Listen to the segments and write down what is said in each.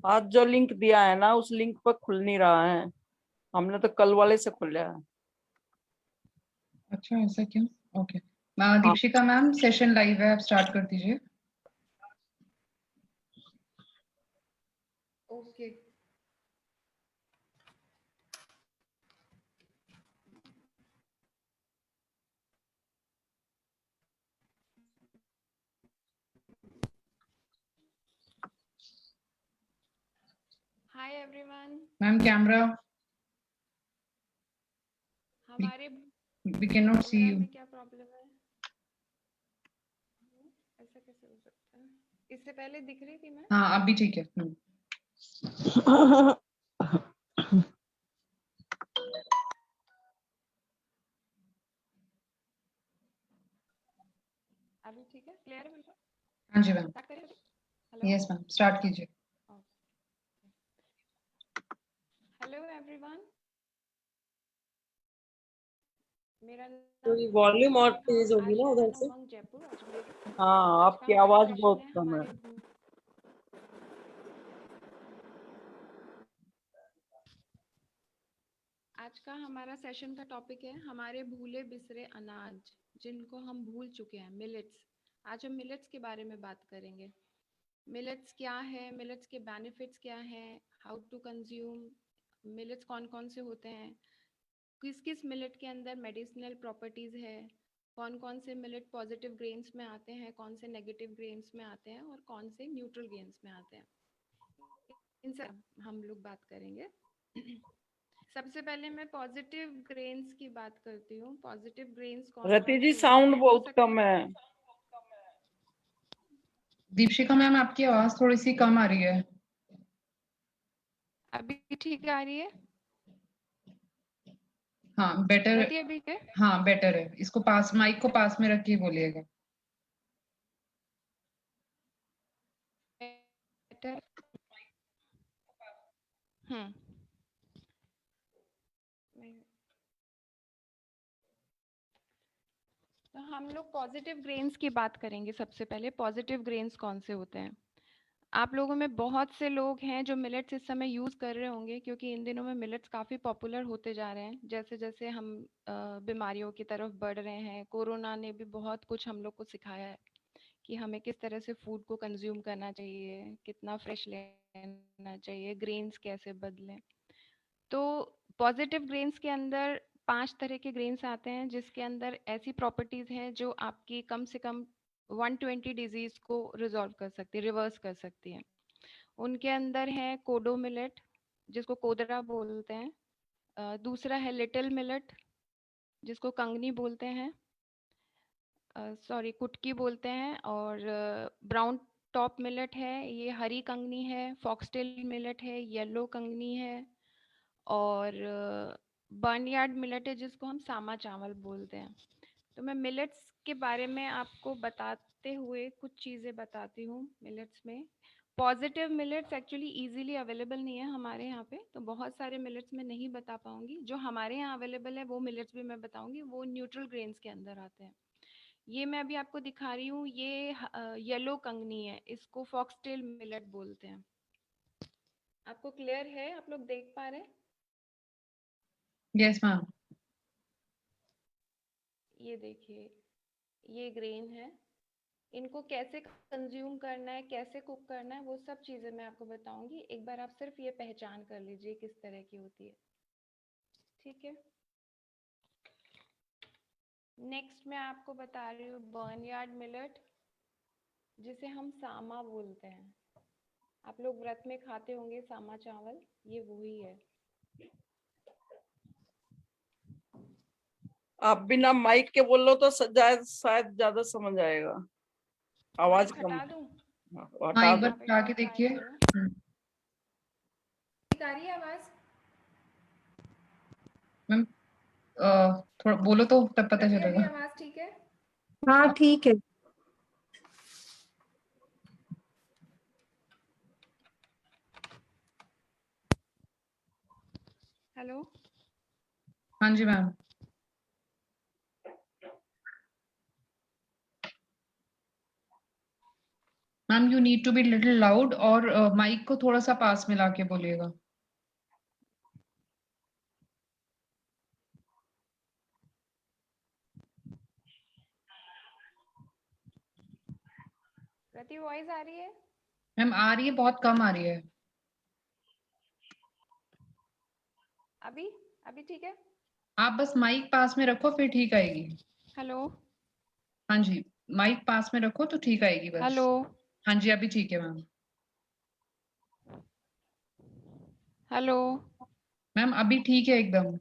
आज जो लिंक दिया है ना, उस लिंक पर खुल नहीं रहा है। हमने तो कल वाले से खोला है। अच्छा, ऐसा क्यों? ओके। हाँ। दीपशिका मैम, सेशन लाइव है, आप स्टार्ट कर दीजिए। Okay. Hi everyone. Ma'am camera, हमारे we can not see camera you. में क्या प्रॉब्लम है? ऐसा कैसे हो सकता है? इससे पहले दिख रही थी मैं। हाँ, अब भी ठीक है। अभी ठीक है, क्लियर है बिल्कुल? हाँ जी मैम। स्टार्ट करें अभी? हेलो। यस मैम, स्टार्ट कीजिए। Hello everyone. मेरा तो नाम ये वॉल्यूम और नेहा। तेज होगी ना आशा उधर एंड से। उमंग जयपुर अजमेर। हाँ, आज का आपकी हमारा आवाज सेशन बहुत है कम है। आज का हमारा सेशन का टॉपिक है हमारे भूले बिसरे अनाज, जिनको हम भूल चुके हैं, मिलेट्स। आज हम मिलेट्स के बारे में बात करेंगे। मिलेट्स क्या है, मिलेट्स के बेनिफिट्स क्या हैं, हाउ टू कंज्यूम मिलेट्स, कौन कौन से होते हैं, किस किस मिलेट के अंदर मेडिसिनल प्रॉपर्टीज है, कौन कौन से मिलेट पॉजिटिव ग्रेन्स में आते हैं, कौन से नेगेटिव ग्रेन्स में आते हैं और कौन से न्यूट्रल ग्रेन्स में आते हैं, इन सब हम लोग बात करेंगे। सबसे पहले मैं पॉजिटिव ग्रेन्स की बात करती हूँ। पॉजिटिव ग्रेन्स कौन रति कौन जी, से होते साउंड हैं? हो बहुत सकता कम है। दीपशिका मैम, आपकी आवाज थोड़ी सी कम आ रही है। अभी ठीक आ रही है? हाँ बेटर। रति अभी के हाँ बेटर है, इसको पास, माइक को पास में रख के बोलिएगा। बेटर। तो हम लोग पॉजिटिव ग्रेन्स की बात करेंगे। सबसे पहले पॉजिटिव ग्रेन्स कौन से होते हैं? आप लोगों में बहुत से लोग हैं जो मिलेट्स इस समय यूज़ कर रहे होंगे, क्योंकि इन दिनों में मिलेट्स काफ़ी पॉपुलर होते जा रहे हैं। जैसे जैसे हम बीमारियों की तरफ बढ़ रहे हैं, कोरोना ने भी बहुत कुछ हम लोग को सिखाया है कि हमें किस तरह से फूड को कंज्यूम करना चाहिए, कितना फ्रेश लेना चाहिए, ग्रेन्स कैसे बदलें। तो पॉजिटिव ग्रेन्स के अंदर 5 तरह के ग्रेन्स आते हैं, जिसके अंदर ऐसी प्रॉपर्टीज़ हैं जो आपकी कम से कम 120 डिजीज़ को रिजॉल्व कर सकती है, रिवर्स कर सकती है। उनके अंदर है कोडो मिलेट, जिसको कोदरा बोलते हैं। दूसरा है लिटिल मिलेट, जिसको कंगनी बोलते हैं, सॉरी कुटकी बोलते हैं। और ब्राउन टॉप मिलेट है, ये हरी कंगनी है। फॉक्सटेल मिलेट है, येलो कंगनी है। और बर्नयार्ड मिलेट है, जिसको हम सामा चावल बोलते हैं। तो मैं मिलेट्स के बारे में आपको बताते हुए कुछ चीज़ें बताती हूँ। मिलेट्स में positive millets actually easily available नहीं है हमारे यहाँ पे, तो बहुत सारे मिलेट्स में नहीं बता पाऊंगी। जो हमारे यहाँ अवेलेबल है वो मिलेट्स भी मैं बताऊंगी, वो न्यूट्रल ग्रेन्स के अंदर आते हैं। ये मैं अभी आपको दिखा रही हूँ, ये येलो कंगनी है, इसको फॉक्सटेल मिलेट बोलते हैं। आपको क्लियर है? आप लोग देख पा रहे हैं? Yes ma'am. ये देखिए, ये ग्रेन है। इनको कैसे कंज्यूम करना है, कैसे कुक करना है, वो सब चीज़ें मैं आपको बताऊंगी। एक बार आप सिर्फ ये पहचान कर लीजिए किस तरह की होती है, ठीक है? नेक्स्ट मैं आपको बता रही हूँ बर्नयार्ड मिलेट, जिसे हम सामा बोलते हैं। आप लोग व्रत में खाते होंगे सामा चावल, ये वही है। आप बिना माइक के बोल लो तो शायद ज्यादा समझ आएगा। आवाज माइक कम। हटा दूं? हाँ, हाँ, हटा एक बार दो। यहाँ पे हटा के ट्राई देखिए। करूँ। ठीक आ रही है आवाज? मैम थोड़ा बोलो तो तब पता रति अभी चलेगा। आवाज ठीक है? हाँ ठीक है। हेलो। हाँ जी ma'am. Ma'am you need to be little loud और माइक को थोड़ा सा पास में लाके बोलिएगा. प्रति वॉइस आ रही है? मैम आ रही है, बहुत कम आ रही है. अभी अभी ठीक है? आप बस माइक पास में रखो फिर ठीक आएगी. हेलो हाँ जी, माइक पास में रखो तो ठीक आएगी बस. हेलो हाँ जी, अभी ठीक है मैम. हेलो मैम अभी ठीक है एकदम.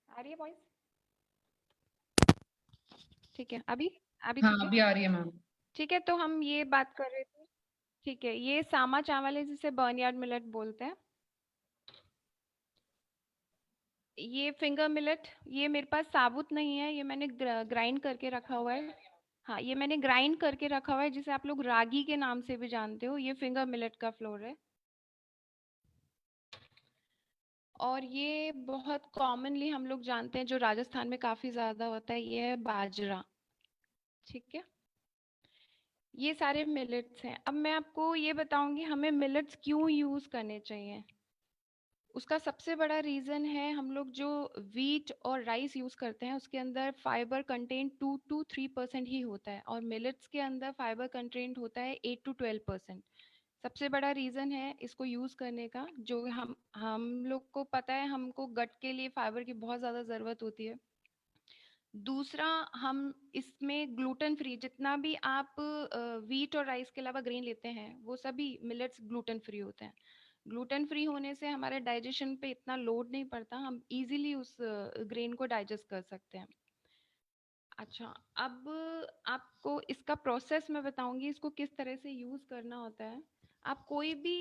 आ रही है वॉइस? ठीक है, अभी अभी हाँ ठीक है? अभी आ रही है मैम. ठीक है, तो हम ये बात कर रहे थे. ठीक है, ये सामा चावल है जिसे बर्नयार्ड मिलेट बोलते हैं. ये फिंगर मिलेट, ये मेरे पास साबुत नहीं है, ये मैंने ग्राइंड करके रखा हुआ है. हाँ, ये मैंने ग्राइंड करके रखा हुआ है, जिसे आप लोग रागी के नाम से भी जानते हो. ये फिंगर मिलेट का फ्लोर है. और ये बहुत कॉमनली हम लोग जानते हैं, जो राजस्थान में काफी ज्यादा होता है, ये है बाजरा. ठीक है, ये सारे मिलेट्स हैं. अब मैं आपको ये बताऊंगी हमें मिलेट्स क्यों यूज करने चाहिए. उसका सबसे बड़ा रीजन है, हम लोग जो वीट और राइस यूज करते हैं उसके अंदर फाइबर कंटेंट 2 to 3% ही होता है, और मिलेट्स के अंदर फाइबर कंटेंट होता है 8 to 12%. सबसे बड़ा रीजन है इसको यूज करने का, जो हम लोग को पता है, हमको गट के लिए फाइबर की बहुत ज्यादा जरूरत होती है. दूसरा, हम इसमें ग्लूटेन फ्री, जितना भी आप वीट और राइस के अलावा ग्रेन लेते हैं वो सभी मिलेट्स ग्लूटेन फ्री होते हैं. ग्लूटेन फ्री होने से हमारे डाइजेशन पे इतना लोड नहीं पड़ता, हम इजीली उस ग्रेन को डाइजेस्ट कर सकते हैं. अच्छा, अब आपको इसका प्रोसेस मैं बताऊंगी, इसको किस तरह से यूज करना होता है. आप कोई भी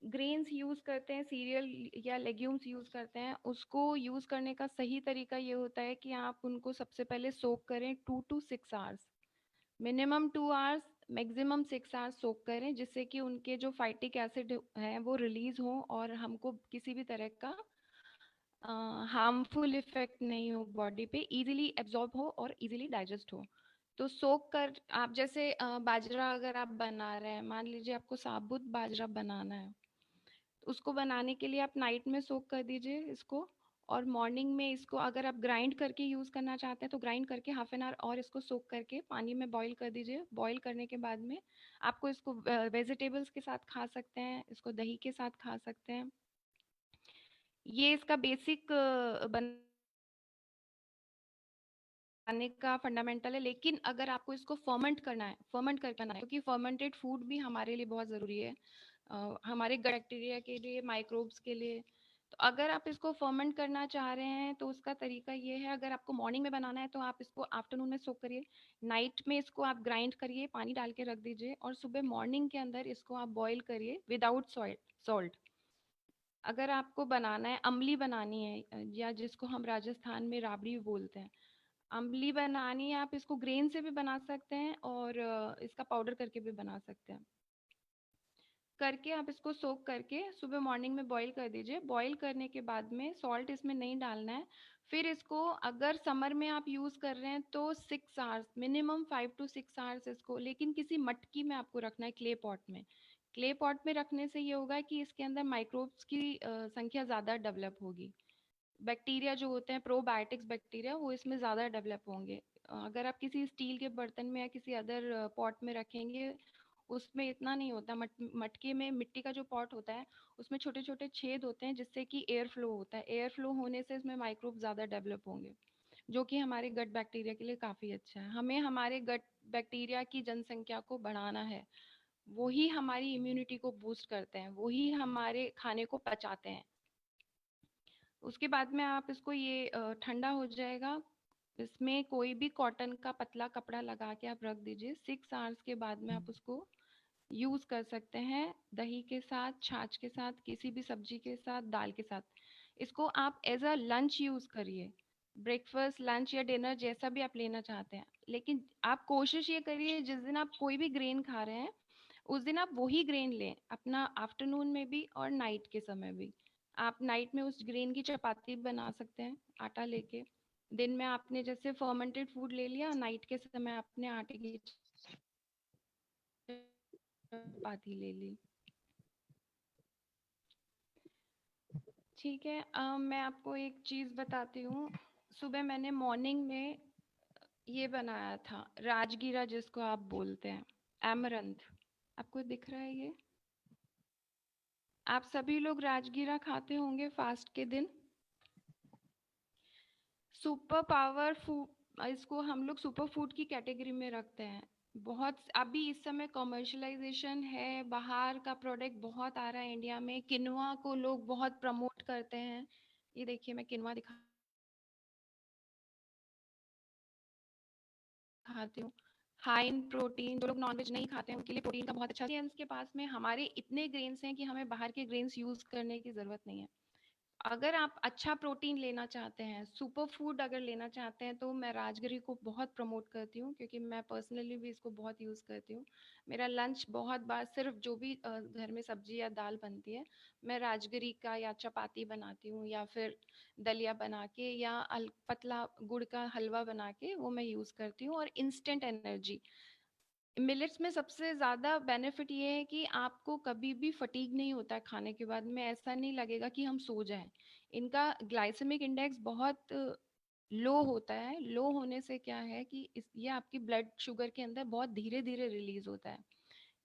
ग्रेन्स यूज करते हैं, सीरियल या लेग्यूम्स यूज करते हैं, उसको यूज करने का सही तरीका ये होता है कि आप उनको सबसे पहले सोक करें 2 to 6 hours. Minimum 2 hours, maximum 6 hours soak करें, जिससे कि उनके जो फाइटिक एसिड है वो रिलीज हो और हमको किसी भी तरह का हार्मफुल इफेक्ट नहीं हो बॉडी पे, इजीली एब्जॉर्ब हो और इजीली डाइजेस्ट हो. तो सोक कर, आप जैसे बाजरा अगर आप बना रहे हैं, मान लीजिए आपको साबुत बाजरा बनाना है, तो उसको बनाने के लिए आप नाइट में सोक कर दीजिए इसको. और मॉर्निंग में इसको अगर आप ग्राइंड करके यूज करना चाहते हैं तो ग्राइंड करके हाफ एन आवर और इसको सोक करके पानी में बॉईल कर दीजिए. बॉईल करने के बाद में आपको इसको वेजिटेबल्स के साथ खा सकते हैं, इसको दही के साथ खा सकते हैं. ये इसका बेसिक बनाने का फंडामेंटल है. लेकिन अगर आपको इसको फर्मेंट करना है, फर्मेंट करके बनाना है, क्योंकि फर्मेंटेड फूड भी हमारे लिए बहुत ज़रूरी है, हमारे बैक्टीरिया के लिए, माइक्रोब्स के लिए. तो अगर आप इसको फर्मेंट करना चाह रहे हैं तो उसका तरीका ये है, अगर आपको मॉर्निंग में बनाना है तो आप इसको आफ्टरनून में सोक करिए, नाइट में इसको आप ग्राइंड करिए, पानी डाल के रख दीजिए, और सुबह मॉर्निंग के अंदर इसको आप बॉईल करिए विदाउट सॉल्ट. अगर आपको बनाना है, अम्ली बनानी है, या जिसको हम राजस्थान में राबड़ी भी बोलते हैं, अम्ली बनानी है, आप इसको ग्रेन से भी बना सकते हैं और इसका पाउडर करके भी बना सकते हैं. करके आप इसको सोक करके सुबह मॉर्निंग में बॉईल कर दीजिए. बॉईल करने के बाद में सॉल्ट इसमें नहीं डालना है. फिर इसको अगर समर में आप यूज कर रहे हैं तो 6 आवर्स, मिनिमम 5 to 6 आवर्स इसको, लेकिन किसी मटकी में आपको रखना है, क्ले पॉट में. क्ले पॉट में रखने से ये होगा कि इसके अंदर माइक्रोब्स की संख्या ज्यादा डेवलप होगी. बैक्टीरिया जो होते हैं, प्रोबायोटिक्स बैक्टीरिया, वो इसमें ज़्यादा डेवलप होंगे. अगर आप किसी स्टील के बर्तन में या किसी अदर पॉट में रखेंगे, उसमें इतना नहीं होता. मटके में, मिट्टी का जो पॉट होता है, उसमें छोटे छोटे छेद होते हैं जिससे कि एयर फ्लो होता है. एयर फ्लो होने से इसमें माइक्रोब ज़्यादा डेवलप होंगे, जो कि हमारे गट बैक्टीरिया के लिए काफ़ी अच्छा है. हमें हमारे गट बैक्टीरिया की जनसंख्या को बढ़ाना है, वही हमारी इम्यूनिटी को बूस्ट करते हैं, वही हमारे खाने को पचाते हैं. उसके बाद में आप इसको, ये ठंडा हो जाएगा, इसमें कोई भी कॉटन का पतला कपड़ा लगा के आप रख दीजिए. 6 आवर्स के बाद में आप उसको यूज कर सकते हैं, दही के साथ, छाछ के साथ, किसी भी सब्जी के साथ, दाल के साथ. इसको आप एज अ लंच यूज करिए, ब्रेकफास्ट, लंच या डिनर, जैसा भी आप लेना चाहते हैं. लेकिन आप कोशिश ये करिए, जिस दिन आप कोई भी ग्रेन खा रहे हैं उस दिन आप वही ग्रेन लें, अपना आफ्टरनून में भी और नाइट के समय भी। आप नाइट में उस ग्रेन की चपाती बना सकते हैं आटा लेके। दिन में आपने जैसे फर्मेंटेड फूड ले लिया, नाइट के समय आपने आटे की चपाती ले ली। ठीक है, मैं आपको एक चीज बताती हूँ। सुबह मैंने मॉर्निंग में ये बनाया था, राजगीरा जिसको आप बोलते हैं, एमरंथ। आपको दिख रहा है ये? आप सभी लोग राजगीरा खाते होंगे फास्ट के दिन। सुपर पावर फूड, इसको हम लोग सुपर फूड की कैटेगरी में रखते हैं। बहुत अभी इस समय कमर्शलाइजेशन है, बाहर का प्रोडक्ट बहुत आ रहा है इंडिया में। किनुआ को लोग बहुत प्रमोट करते हैं। ये देखिए, मैं किनुआ दिखाती हूँ। हाई इन प्रोटीन, जो लोग नॉनवेज नहीं खाते हैं उनके लिए प्रोटीन का बहुत अच्छा है। के पास में हमारे इतने ग्रेन्स हैं कि हमें बाहर के ग्रेन्स यूज करने की जरूरत नहीं है। अगर आप अच्छा प्रोटीन लेना चाहते हैं, सुपर फूड अगर लेना चाहते हैं, तो मैं राजगिरी को बहुत प्रमोट करती हूँ, क्योंकि मैं पर्सनली भी इसको बहुत यूज़ करती हूँ। मेरा लंच बहुत बार सिर्फ जो भी घर में सब्जी या दाल बनती है, मैं राजगिरी का या चपाती बनाती हूँ, या फिर दलिया बना के, या पतला गुड़ का हलवा बना के वो मैं यूज़ करती हूँ। और इंस्टेंट एनर्जी, मिलेट्स में सबसे ज़्यादा बेनिफिट ये है कि आपको कभी भी फटीग नहीं होता है खाने के बाद में। ऐसा नहीं लगेगा कि हम सो जाएं। इनका ग्लाइसेमिक इंडेक्स बहुत लो होता है। लो होने से क्या है कि ये आपकी ब्लड शुगर के अंदर बहुत धीरे धीरे रिलीज होता है,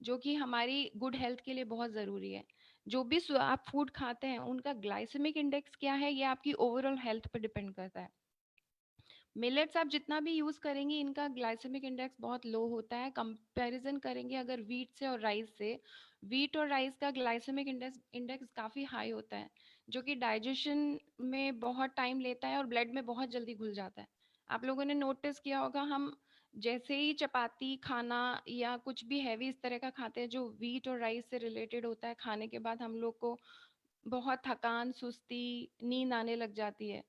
जो कि हमारी गुड हेल्थ के लिए बहुत ज़रूरी है। जो भी आप फूड खाते हैं उनका ग्लाइसेमिक इंडेक्स क्या है, ये आपकी ओवरऑल हेल्थ पर डिपेंड करता है। मिलेट्स आप जितना भी यूज करेंगे, इनका ग्लाइसेमिक इंडेक्स बहुत लो होता है। कंपैरिजन करेंगे अगर वीट से और राइस से, वीट और राइस का ग्लाइसेमिक इंडेक्स काफ़ी हाई होता है, जो कि डाइजेशन में बहुत टाइम लेता है और ब्लड में बहुत जल्दी घुल जाता है। आप लोगों ने नोटिस किया होगा, हम जैसे ही चपाती खाना या कुछ भी हैवी इस तरह का खाते हैं जो वीट और राइस से रिलेटेड होता है, खाने के बाद हम लोग को बहुत थकान, सुस्ती, नींद आने लग जाती है।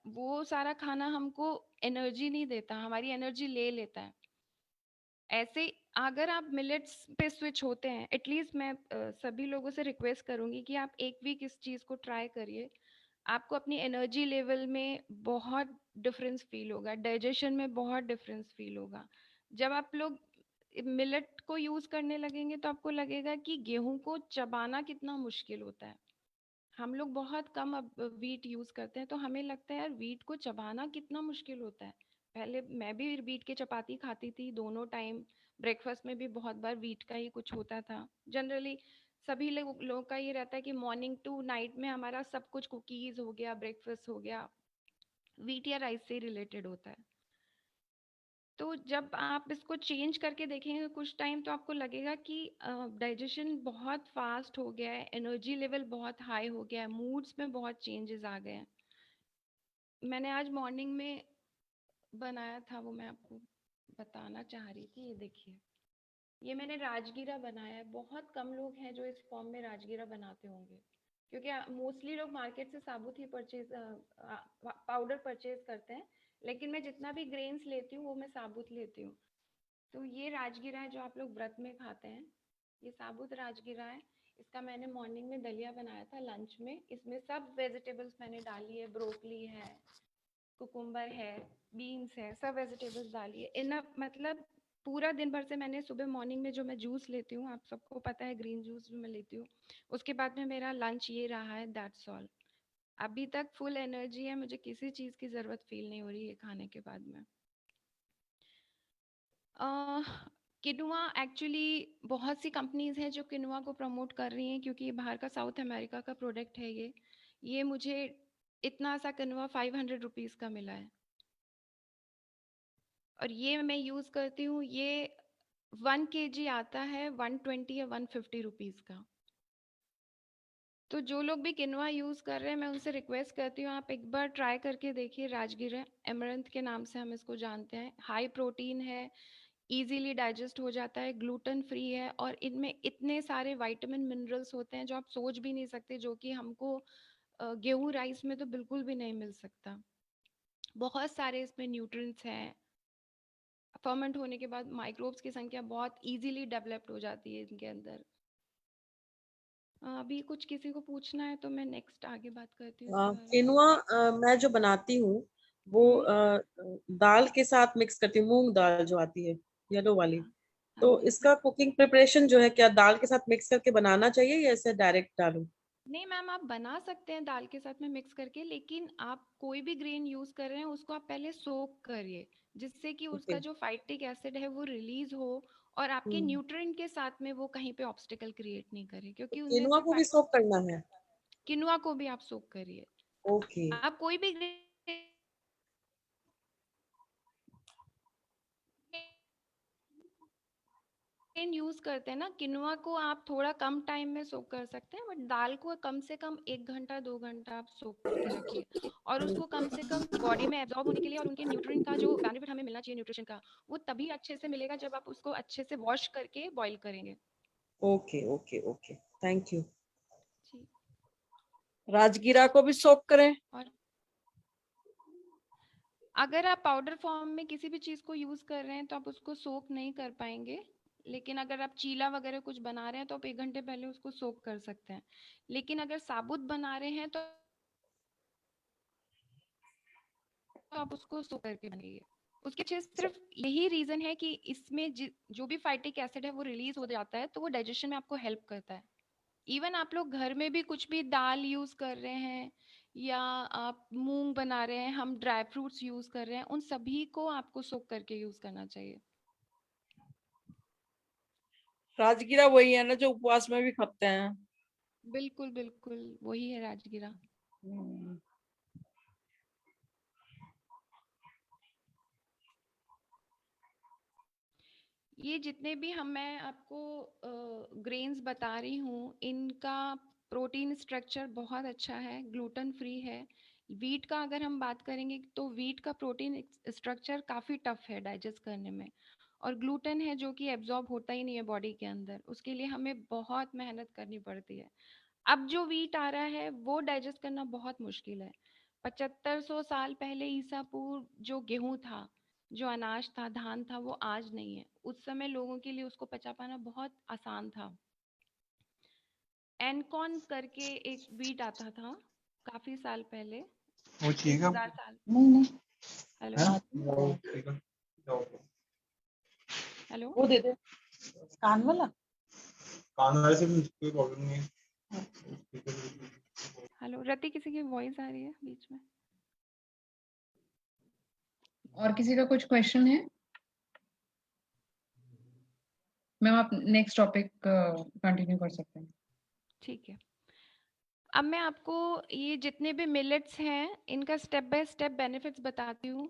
वो सारा खाना हमको एनर्जी नहीं देता, हमारी एनर्जी ले लेता है। ऐसे अगर आप मिलेट्स पे स्विच होते हैं, एटलीस्ट मैं सभी लोगों से रिक्वेस्ट करूंगी कि आप एक वीक इस चीज़ को ट्राई करिए। आपको अपनी एनर्जी लेवल में बहुत डिफरेंस फील होगा, डाइजेशन में बहुत डिफरेंस फील होगा। जब आप लोग मिलेट को यूज करने लगेंगे तो आपको लगेगा कि गेहूं को चबाना कितना मुश्किल होता है। हम लोग बहुत कम अब वीट यूज करते हैं, तो हमें लगता है यार वीट को चबाना कितना मुश्किल होता है। पहले मैं भी वीट की चपाती खाती थी दोनों टाइम। ब्रेकफास्ट में भी बहुत बार वीट का ही कुछ होता था। जनरली सभी लोगों का ये रहता है कि मॉर्निंग टू नाइट में हमारा सब कुछ, कुकीज हो गया, ब्रेकफास्ट हो गया, वीट या राइस से रिलेटेड होता है। तो जब आप इसको चेंज करके देखेंगे कुछ टाइम, तो आपको लगेगा कि डाइजेशन बहुत फास्ट हो गया है, एनर्जी लेवल बहुत हाई हो गया है, मूड्स में बहुत चेंजेस आ गए हैं। मैंने आज मॉर्निंग में बनाया था, वो मैं आपको बताना चाह रही थी। ये देखिए, ये मैंने राजगीरा बनाया है। बहुत कम लोग हैं जो इस फॉर्म में राजगीरा बनाते होंगे, क्योंकि मोस्टली लोग मार्केट से साबुत ही पाउडर परचेज करते हैं। लेकिन मैं जितना भी ग्रेन्स लेती हूँ वो मैं साबुत लेती हूँ। तो ये राजगीरा है जो आप लोग व्रत में खाते हैं, ये साबुत राजगीरा है। इसका मैंने मॉर्निंग में दलिया बनाया था लंच में। इसमें सब वेजिटेबल्स मैंने डाली है, ब्रोकली है, कुकुम्बर है, बीन्स है, सब वेजिटेबल्स डाली है। इनफ, मतलब पूरा दिन भर से मैंने सुबह मॉर्निंग में जो मैं जूस लेती हूँ, आप सबको पता है ग्रीन जूस जो मैं लेती हूँ, उसके बाद में मेरा लंच ये रहा है, दैट्स ऑल। अभी तक फुल एनर्जी है, मुझे किसी चीज़ की ज़रूरत फील नहीं हो रही है खाने के बाद में। किनुआ एक्चुअली बहुत सी कंपनीज हैं जो किनुआ को प्रमोट कर रही हैं, क्योंकि ये बाहर का साउथ अमेरिका का प्रोडक्ट है। ये मुझे इतना सा किनुआ 500 रुपीज़ का मिला है, और ये मैं यूज़ करती हूँ। ये 1 kg आता है 120 या 150 रुपीज़ का। तो जो लोग भी किनुआ यूज़ कर रहे हैं, मैं उनसे रिक्वेस्ट करती हूँ आप एक बार ट्राई करके देखिए। राजगीरा एमरंथ के नाम से हम इसको जानते हैं। हाई प्रोटीन है, इजीली डाइजेस्ट हो जाता है, ग्लूटेन फ्री है, और इनमें इतने सारे विटामिन मिनरल्स होते हैं जो आप सोच भी नहीं सकते, जो कि हमको गेहूं राइस में तो बिल्कुल भी नहीं मिल सकता। बहुत सारे इसमें न्यूट्रिएंट्स हैं। फर्मेंट होने के बाद माइक्रोब्स की संख्या बहुत इजीली डेवलप्ड हो जाती है इनके अंदर। अभी कुछ किसी को पूछना है तो मैं नेक्स्ट आगे बात करती हूँ इसके बारे में। किनुआ मैं जो बनाती हूँ वो दाल के साथ मिक्स करती हूँ, मूंग दाल जो आती है येलो वाली। हाँ तो जी। इसका कुकिंग प्रिपरेशन जो है क्या दाल के साथ मिक्स करके बनाना चाहिए या ऐसे डायरेक्ट डालूं? नहीं मैम, आप बना सकते हैं दाल के साथ में मिक्स करके, लेकिन आप कोई भी ग्रेन यूज कर रहे हैं उसको आप पहले सोक करिए, जिससे कि ओके। उसका जो फाइटिक एसिड है वो रिलीज हो और आपके हम्म। न्यूट्रिएंट के साथ में वो कहीं पे ऑब्स्टिकल क्रिएट नहीं करे, तो क्योंकि उनमें किनुआ से को भी सोक करना है? किनुआ को भी आप सोक करिए। ओके। आप कोई भी ग्रेन यूज करते हैं ना, किनुआ को आप थोड़ा कम टाइम में सोक कर सकते हैं, बट दाल को कम से कम 1 घंटा 2 घंटा आप सोक करके रखिए, और उसको कम से कम बॉडी में एब्जॉर्ब होने के लिए और उनके न्यूट्रिएंट का जो बेनिफिट हमें मिलना चाहिए न्यूट्रिशन का, वो तभी अच्छे से मिलेगा जब आप उसको अच्छे से वॉश करके बॉईल करेंगे। Okay okay okay, thank you. जी। राजगीरा को भी सोक करें? और अगर आप पाउडर फॉर्म में किसी भी चीज को यूज कर रहे हैं तो आप उसको सोक नहीं कर पाएंगे, लेकिन अगर आप चीला वगैरह कुछ बना रहे हैं तो आप 1 घंटे पहले उसको सोक कर सकते हैं। लेकिन अगर साबुत बना रहे हैं तो आप उसको सोक करके बनाइए। उसके पीछे सिर्फ यही रीजन है कि इसमें जो भी फाइटिक एसिड है वो रिलीज हो जाता है, तो वो डाइजेशन में आपको हेल्प करता है। इवन आप लोग घर में भी कुछ भी दाल यूज कर रहे हैं या आप मूंग बना रहे हैं, हम ड्राई फ्रूट्स यूज कर रहे हैं, उन सभी को आपको सोक करके यूज करना चाहिए। राजगीरा वही है ना जो उपवास में भी खाते हैं? बिल्कुल बिल्कुल वही है राजगीरा। हम्म। ये जितने भी मैं आपको ग्रेन्स बता रही हूँ, इनका प्रोटीन स्ट्रक्चर बहुत अच्छा है, ग्लूटेन फ्री है। वीट का अगर हम बात करेंगे तो वीट का प्रोटीन स्ट्रक्चर काफ़ी टफ है डाइजेस्ट करने में, और ग्लूटेन है जो कि एब्जॉर्ब होता ही नहीं है बॉडी के अंदर, उसके लिए हमें बहुत मेहनत करनी पड़ती है। अब जो वीट आ रहा है वो डाइजेस्ट करना बहुत मुश्किल है। 7500 साल पहले ईसा पूर्व जो गेहूं था, जो अनाज था, धान था, वो आज नहीं है। उस समय लोगों के लिए उसको पचा पाना बहुत आसान था। एनकॉन करके एक वीट आता था काफी साल पहले, वो चाहिए क्या? 1000 साल। नहीं नहीं, हेलो हाँ? वो चाहिएगा। हेलो। वो दे दे कान वाला। कान वाले से भी कोई प्रॉब्लम नहीं है। हेलो रति, किसी की वॉइस आ रही है बीच में? और किसी का कुछ क्वेश्चन है? मैम आप नेक्स्ट टॉपिक कंटिन्यू कर सकते हैं। ठीक है। अब मैं आपको ये जितने भी मिलेट्स हैं इनका स्टेप बाय स्टेप बेनिफिट्स बताती हूँ।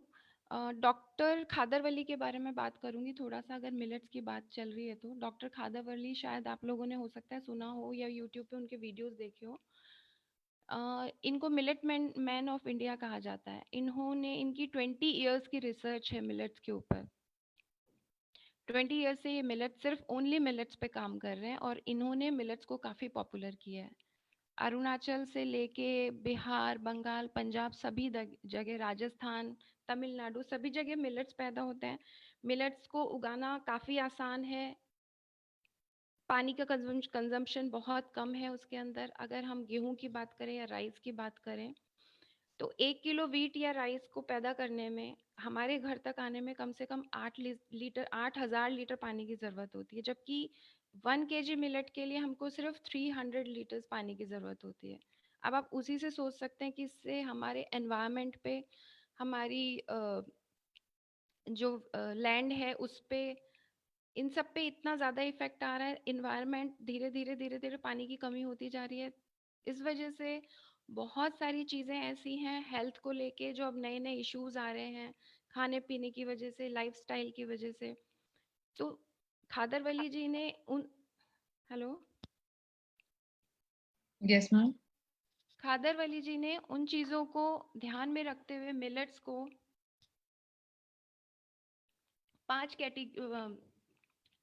डॉक्टर खादरवली के बारे में बात करूंगी थोड़ा सा, अगर मिलेट्स की बात चल रही है तो। डॉक्टर खादरवली शायद आप लोगों ने हो सकता है सुना हो या यूट्यूब पे उनके वीडियोस देखे हो। इनको मिलेट मैन ऑफ इंडिया कहा जाता है। इन्होंने, इनकी 20 इयर्स की रिसर्च है मिलेट्स के ऊपर। 20 ईयर्स से ये मिलेट, सिर्फ ओनली मिलेट्स पे काम कर रहे हैं, और इन्होंने मिलेट्स को काफ़ी पॉपुलर किया है। अरुणाचल से लेके बिहार, बंगाल, पंजाब, सभी जगह, राजस्थान, तमिलनाडु, सभी जगह मिलेट्स पैदा होते हैं। मिलेट्स को उगाना काफ़ी आसान है। पानी का कंजम्पशन बहुत कम है उसके अंदर। अगर हम गेहूं की बात करें या राइस की बात करें तो 1 किलो वीट या राइस को पैदा करने में हमारे घर तक आने में कम से कम 8 लीटर 8000 लीटर पानी की ज़रूरत होती है, जबकि 1 kg मिलेट के लिए हमको सिर्फ 300 लीटर्स पानी की ज़रूरत होती है। अब आप उसी से सोच सकते हैं कि इससे हमारे एनवायरनमेंट पे, हमारी जो लैंड है उस पे, इन सब पे इतना ज़्यादा इफेक्ट आ रहा है। इन्वायरमेंट धीरे धीरे पानी की कमी होती जा रही है। इस वजह से बहुत सारी चीज़ें ऐसी हैं हेल्थ को लेके जो अब नए नए इश्यूज आ रहे हैं, खाने पीने की वजह से, लाइफस्टाइल की वजह से। तो खादरवली जी ने उन हेलो यस मैम। खादरवली जी ने उन चीज़ों को ध्यान में रखते हुए मिलेट्स को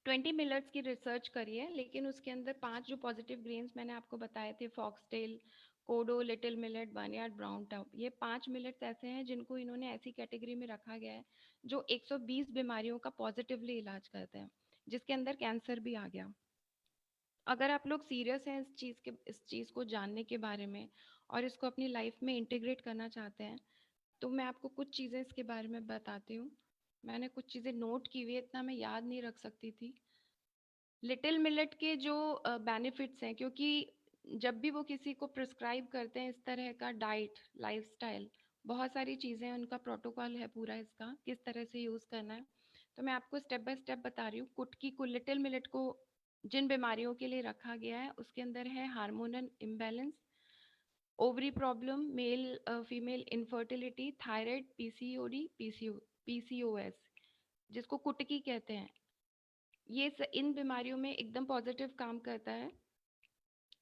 20 मिलेट्स की रिसर्च करी है, लेकिन उसके अंदर 5 जो पॉजिटिव ग्रेन्स मैंने आपको बताए थे, foxtail, kodo, little millet, barnyard, brown top, ये 5 मिलेट्स ऐसे हैं जिनको इन्होंने ऐसी कैटेगरी में रखा गया है जो 120 बीमारियों का पॉजिटिवली इलाज करते हैं, जिसके अंदर कैंसर भी आ गया। अगर आप लोग सीरियस हैं इस चीज़ को जानने के बारे में और इसको अपनी लाइफ में इंटीग्रेट करना चाहते हैं, तो मैं आपको कुछ चीज़ें इसके बारे में बताती हूँ। मैंने कुछ चीज़ें नोट की हुई है, इतना मैं याद नहीं रख सकती थी। लिटिल मिलेट के जो बेनिफिट्स हैं, क्योंकि जब भी वो किसी को प्रिस्क्राइब करते हैं इस तरह का डाइट लाइफस्टाइल, बहुत सारी चीज़ें, उनका प्रोटोकॉल है पूरा इसका किस तरह से यूज़ करना है। तो मैं आपको स्टेप बाय स्टेप बता रही हूँ। कुटकी को, लिटिल मिलेट को जिन बीमारियों के लिए रखा गया है उसके अंदर है hormonal imbalance, ovary problem, male female infertility, thyroid, PCOD, PCOS, जिसको कुटकी कहते हैं। इन बीमारियों में एकदम पॉजिटिव काम करता है।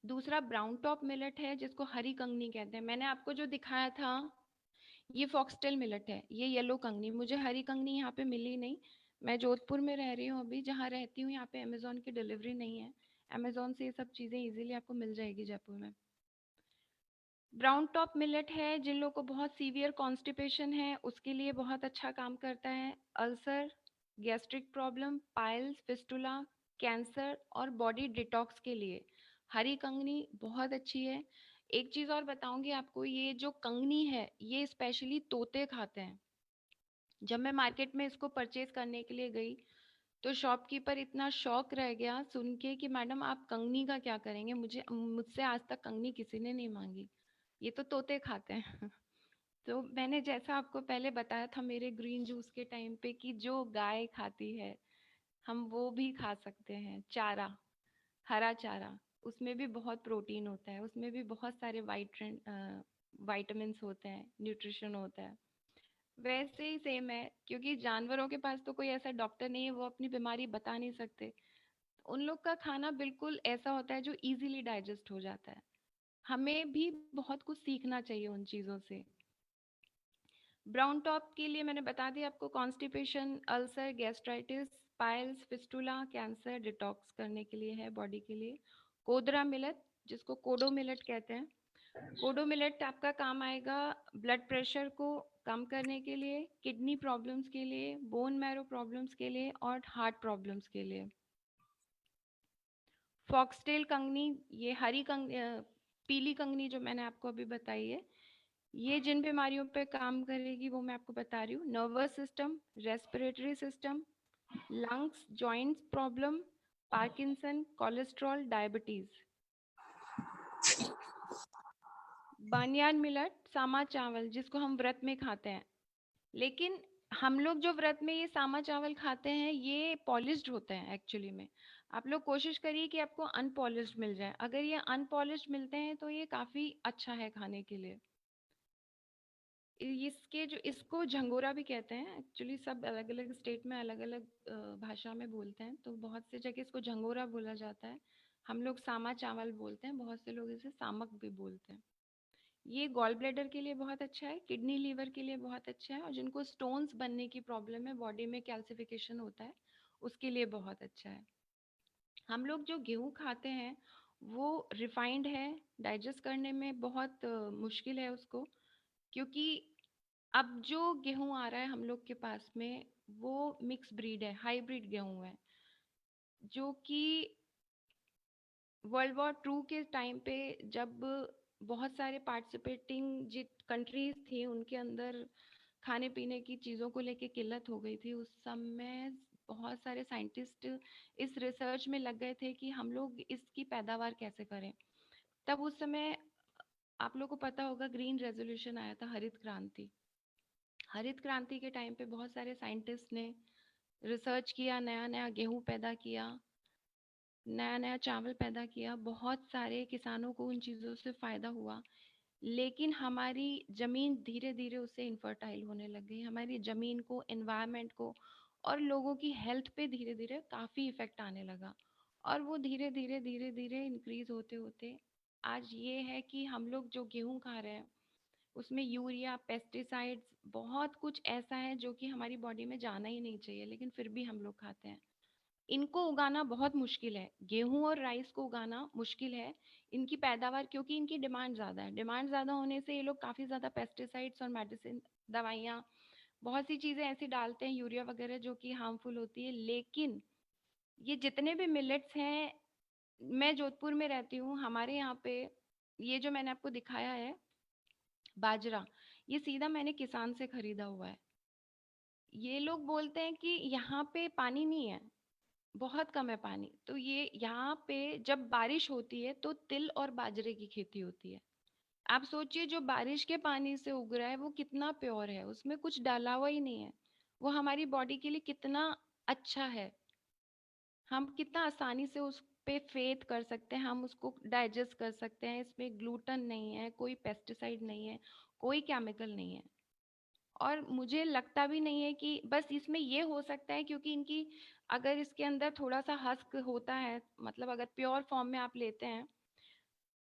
दूसरा ब्राउन टॉप मिलेट है जिसको हरी कंगनी कहते हैं। मैंने आपको जो दिखाया था ये फॉक्सटेल मिलेट है, ये येलो कंगनी। मुझे हरी कंगनी यहाँ पे मिली नहीं। मैं जोधपुर में रह रही हूँ अभी, जहाँ रहती हूँ यहाँ पे अमेजोन की डिलीवरी नहीं है। अमेजोन से ये सब चीज़ें इजीली आपको मिल जाएगी जयपुर में। ब्राउन टॉप मिलेट है जिन लोगों को बहुत सीवियर कॉन्स्टिपेशन है उसके लिए बहुत अच्छा काम करता है। Ulcer, gastric problem, piles, fistula, cancer और बॉडी डिटॉक्स के लिए हरी कंगनी बहुत अच्छी है। एक चीज़ और बताऊंगी आपको, ये जो कंगनी है ये स्पेशली तोते खाते हैं। जब मैं मार्केट में इसको परचेज करने के लिए गई तो शॉपकीपर इतना शॉक रह गया सुन के कि मैडम आप कंगनी का क्या करेंगे, मुझसे आज तक कंगनी किसी ने नहीं मांगी, ये तो तोते खाते हैं। तो मैंने जैसा आपको पहले बताया था मेरे ग्रीन जूस के टाइम पे कि जो गाय खाती है हम वो भी खा सकते हैं। चारा, हरा चारा, उसमें भी बहुत प्रोटीन होता है, उसमें भी बहुत सारे वाइटामिन्स होते हैं, न्यूट्रिशन होता है। वैसे ही सेम है, क्योंकि जानवरों के पास तो कोई ऐसा डॉक्टर नहीं है, वो अपनी बीमारी बता नहीं सकते। उन लोग का खाना बिल्कुल ऐसा होता है जो इजीली डाइजेस्ट हो जाता है। हमें भी बहुत कुछ सीखना चाहिए उन चीज़ों से। ब्राउन टॉप के लिए मैंने बता दिया आपको, constipation, ulcer, gastritis, piles, fistula, cancer, detox करने के लिए है बॉडी के लिए। कोदरा मिलेट, जिसको कोडो मिलेट कहते हैं, कोडो मिलेट आपका काम आएगा ब्लड प्रेशर को कम करने के लिए, किडनी प्रॉब्लम्स के लिए, बोन मैरो प्रॉब्लम्स के लिए और हार्ट प्रॉब्लम्स के लिए। फॉक्सटेल कंगनी, ये पीली कंगनी जो मैंने आपको अभी बताई है, ये जिन बीमारियों पे काम करेगी वो मैं आपको बता रही हूँ। Nervous system, respiratory system, lungs, joints problem, Parkinson, cholesterol, diabetes. Barnyard millet, सामा चावल, जिसको हम व्रत में खाते हैं, लेकिन हम लोग जो व्रत में ये सामा चावल खाते हैं ये पॉलिश्ड होते हैं एक्चुअली में। आप लोग कोशिश करिए कि आपको अनपॉलिश्ड मिल जाए। अगर ये अनपॉलिश्ड मिलते हैं तो ये काफ़ी अच्छा है खाने के लिए। इसको झंगोरा भी कहते हैं एक्चुअली, सब अलग अलग स्टेट में अलग अलग भाषा में बोलते हैं, तो बहुत से जगह इसको झंगोरा बोला जाता है। हम लोग सामा चावल बोलते हैं, बहुत से लोग इसे सामक भी बोलते हैं। ये गॉल ब्लैडर के लिए बहुत अच्छा है, किडनी लीवर के लिए बहुत अच्छा है, और जिनको स्टोन्स बनने की प्रॉब्लम है, बॉडी में कैल्सिफिकेशन होता है, उसके लिए बहुत अच्छा है। हम लोग जो गेहूँ खाते हैं वो रिफाइंड है, डाइजेस्ट करने में बहुत मुश्किल है उसको, क्योंकि अब जो गेहूं आ रहा है हम लोग के पास में वो मिक्स ब्रीड है, हाइब्रिड गेहूं है, जो कि वर्ल्ड वॉर 2 के टाइम पे जब बहुत सारे पार्टिसिपेटिंग जित कंट्रीज थी उनके अंदर खाने पीने की चीज़ों को लेके किल्लत हो गई थी, उस समय बहुत सारे साइंटिस्ट इस रिसर्च में लग गए थे कि हम लोग इसकी पैदावार कैसे करें। तब उस समय आप लोग को पता होगा ग्रीन रेवोल्यूशन आया था, हरित क्रांति। हरित क्रांति के टाइम पे बहुत सारे साइंटिस्ट ने रिसर्च किया, नया नया गेहूं पैदा किया, नया नया चावल पैदा किया, बहुत सारे किसानों को उन चीज़ों से फ़ायदा हुआ। लेकिन हमारी ज़मीन धीरे धीरे उससे इनफर्टाइल होने लग गई। हमारी ज़मीन को, एनवायरनमेंट को और लोगों की हेल्थ पे धीरे धीरे काफ़ी इफ़ेक्ट आने लगा, और वो धीरे धीरे इंक्रीज होते होते आज ये है कि हम लोग जो गेहूं खा रहे हैं उसमें यूरिया, पेस्टिसाइड्स, बहुत कुछ ऐसा है जो कि हमारी बॉडी में जाना ही नहीं चाहिए, लेकिन फिर भी हम लोग खाते हैं। इनको उगाना बहुत मुश्किल है, गेहूं और राइस को उगाना मुश्किल है इनकी पैदावार, क्योंकि इनकी डिमांड ज्यादा है। डिमांड ज्यादा होने से ये लोग काफी ज्यादा पेस्टिसाइड्स और मेडिसिन, दवाइयाँ, बहुत सी चीजें ऐसी डालते हैं, यूरिया वगैरह, जो कि हार्मफुल होती है। लेकिन ये जितने भी मिलेट्स हैं, मैं जोधपुर में रहती हूँ, हमारे यहाँ पे ये जो मैंने आपको दिखाया है बाजरा, ये सीधा मैंने किसान से खरीदा हुआ है। ये लोग बोलते हैं कि यहाँ पे पानी नहीं है, बहुत कम है पानी, तो ये यहाँ पे जब बारिश होती है तो तिल और बाजरे की खेती होती है। आप सोचिए, जो बारिश के पानी से उग रहा है वो कितना प्योर है, उसमें कुछ डाला हुआ ही नहीं है। वो हमारी बॉडी के लिए कितना अच्छा है, हम कितना आसानी से उस पे फेथ कर सकते हैं, हम उसको डाइजेस्ट कर सकते हैं। इसमें ग्लूटन नहीं है, कोई पेस्टिसाइड नहीं है, कोई केमिकल नहीं है। और मुझे लगता भी नहीं है कि बस इसमें ये हो सकता है क्योंकि इनकी, अगर इसके अंदर थोड़ा सा हस्क होता है, मतलब अगर प्योर फॉर्म में आप लेते हैं